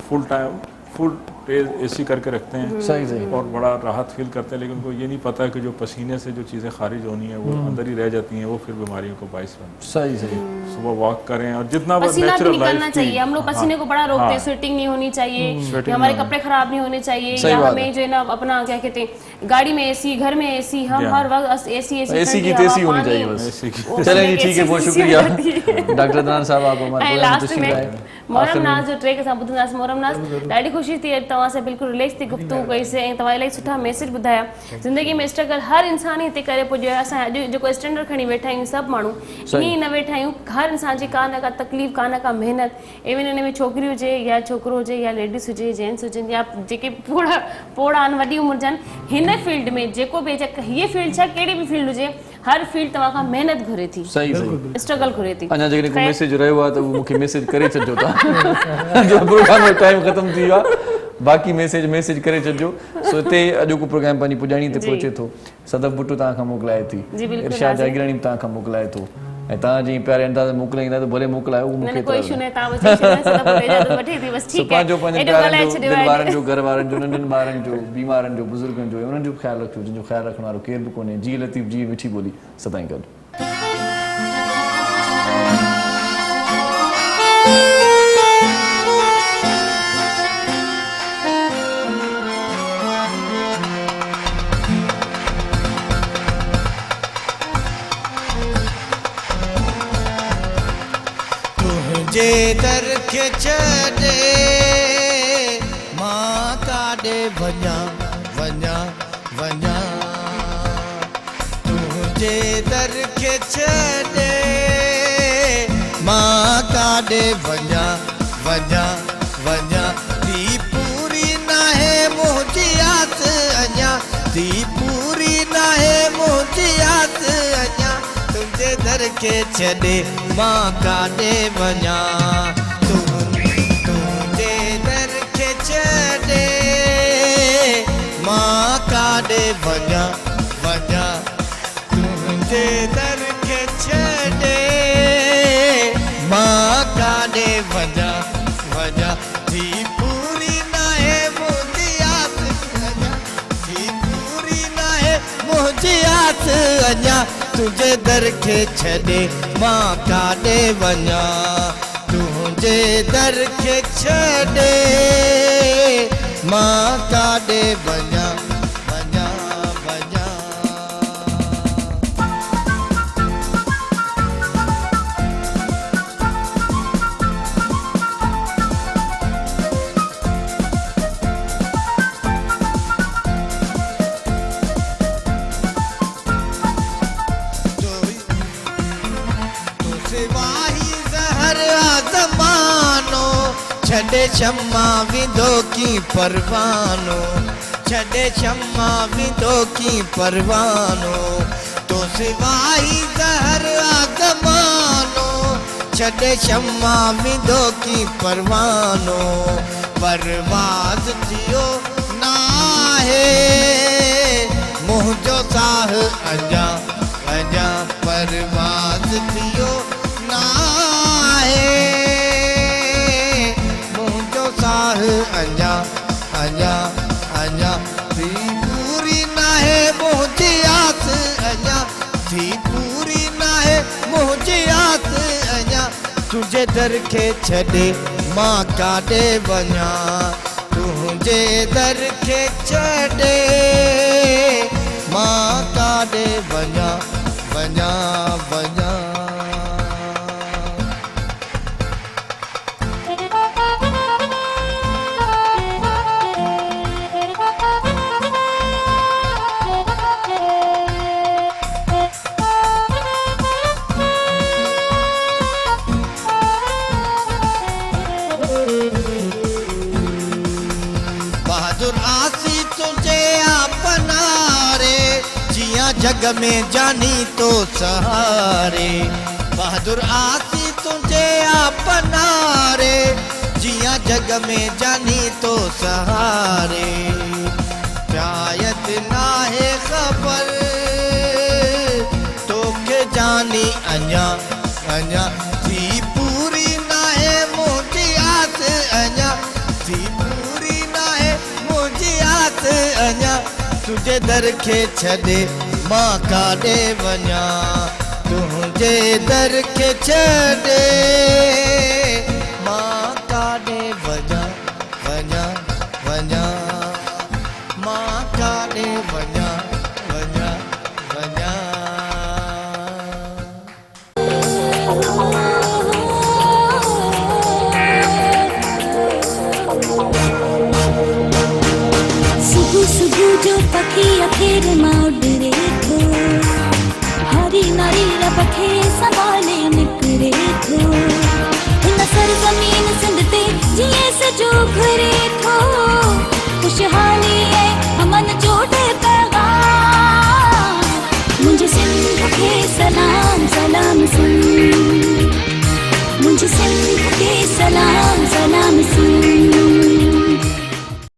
फुल एसी करके रखते हैं, सही सही। और बड़ा राहत फील करते हैं, लेकिन उनको ये नहीं पता कि जो पसीने से जो चीज़ें खारिज होनी है वो अंदर ही रह जाती हैं, वो फिर बीमारियों को बाइस बनती सही सही। है। सुबह वॉक करें और जितना पसीना भी नेचुरल निकलना लाइफ चाहिए। हम लोग पसीने को बड़ा रोकते हैं, स्वेटिंग नहीं होनी चाहिए, या हमारे कपड़े खराब नहीं होने चाहिए, सही या बात हमें जो है ना अपना क्या कहते हैं, गाड़ी में एसी, घर में एसी, हम हर वक्त एसी एसी की तेसी होनी चाहिए बस। चलें जी, ठीक है, बहुत शुक्रिया डॉक्टर अदनान साहब, आप हमारे प्रोग्राम में लास्ट तशरीफ़ लाए। में मोहरम नाज़ जो ट्रे के साथ ॿुधंदासीं। मोहरम नाज़, ॾाढी ख़ुशी थी तव्हां सां बिल्कुलु रिलैक्स थी गुफ्तगू कईसीं ऐं तव्हां इलाही सुठा मैसेज ॿुधाया। ज़िंदगी में स्ट्रगल हर इंसान हिते करे पुॼियो आहे। असां अॼु जेको स्टैंडर्ड खणी वेठा आहियूं सभु माण्हू ईअं ई न वेठा आहियूं। हर इंसान जी का न का तकलीफ़, का न का महिनत, इवन हिन में छोकिरी हुजे या छोकिरो हुजे या लेडीज़ हुजे, जेंट्स हुजनि, या जेके पोड़ा आहिनि, वॾी उमिरि जा आहिनि, हिन फील्ड में जेको बि हीअ फील्ड छा कहिड़ी बि फील्ड हुजे, हर फील्ड तव्हां खां महिनत घुरे थी, सही सही। स्ट्रगल घुरे थी। अञा जेकॾहिं कोई मैसेज रहियो आहे त उहो मूंखे मैसेज करे छॾिजो तव्हां, जो प्रोग्राम जो टाइम ख़तम थी वियो आहे। बाक़ी मैसेज करे छॾिजो। सो हिते अॼोको प्रोग्राम पंहिंजी पुॼाणी ते पहुचे थो। सदफ बुटू तव्हां खां मोकिलाए थी, इरशाद जागीरानी तव्हां खां मोकिलाए थो, ऐं तव्हां जीअं प्यारे अंदाज़ मोकिलाईंदा त भले मोकिलायो, उहो मूंखे कोई इशू न, तव्हां मुझे सदफ ले जा तो वठी थी बस, ठीक है। पंहिंजो प्यारनि जो, दिल वारनि जो, घर वारनि जो, नंढनि ॿारनि जो, बीमारनि जो, बुज़ुर्गनि जो, उन्हनि जो ख़्यालु रखिजो जिनजो ख़्यालु रखण वारो केरु बि कोन्हे। जी लतीफ़ जी मिठी ॿोली सदाईं गॾु। जे दर के छॾे मां काॾे वञा वञा वञा, तुंहिंजे दर के छॾे मां काॾे वञा वञा वञा। धी पूरी नाहे मुंहिंजी आस अञा, धी पूरी नाहे मुंहिंजी आस अञा, तुंहिंजे दर के छॾे मां काॾे वञा। तुंहिंजे दर के छॾे मां काॾे वञा वञा, तुंहिंजे दर के छॾे मां काॾे वञा वञा। थी पूरी नाहे मुंहिंजी आस अञा, थी पूरी नाहे मुंहिंजी आस अञा, तुंहिंजे दर के छॾे मां काॾे वञा। तुंहिंजे दर के छॾे मां काॾे वञा वञा वञा। छॾे शम्मा विंदो की परवानो, छॾे शम्मा विंदो की परवानो, तो सिवाही ज़हर आज़मानो, छॾे शम्मा विंदो की परवानो। परवाज़ थियो ना नाहे मुंहिंजो साह अञा अञा परवाज़ थियो नाहे मुंहिंजो साह अञा अञा अञा थी पूरी नाहे मुंहिंजी आस अञा थी पूरी नाहे मुंहिंजी आस अञा तुंहिंजे दर खे छॾे मां काॾे वञा तुंहिंजे दर खे छॾे मां काॾे वञा वञा वञा बहादुर आसी तुझे अपना रे जिया जग में जानी तो सहारे बहादुर आसी तुझे अपना रे जिया जग में जानी तो सहारे शायद ना है खबर तो के जानी अञा अञा थी पूरी ना है मुझी आस अञा थी पूरी ना है मुझी आस अञा तुझे दर खे छॾे मां काॾे वञा तुझे दर खे छॾे मां काॾे वञा वञा वञा मां काॾे वञा वञा वञा सुबह सुबह जो पखी अखेर मां उडरे थो हरी नारी रब खे संभाले निकिरे थो हिन सरज़मीन सिंध ते जीअं सजो घरे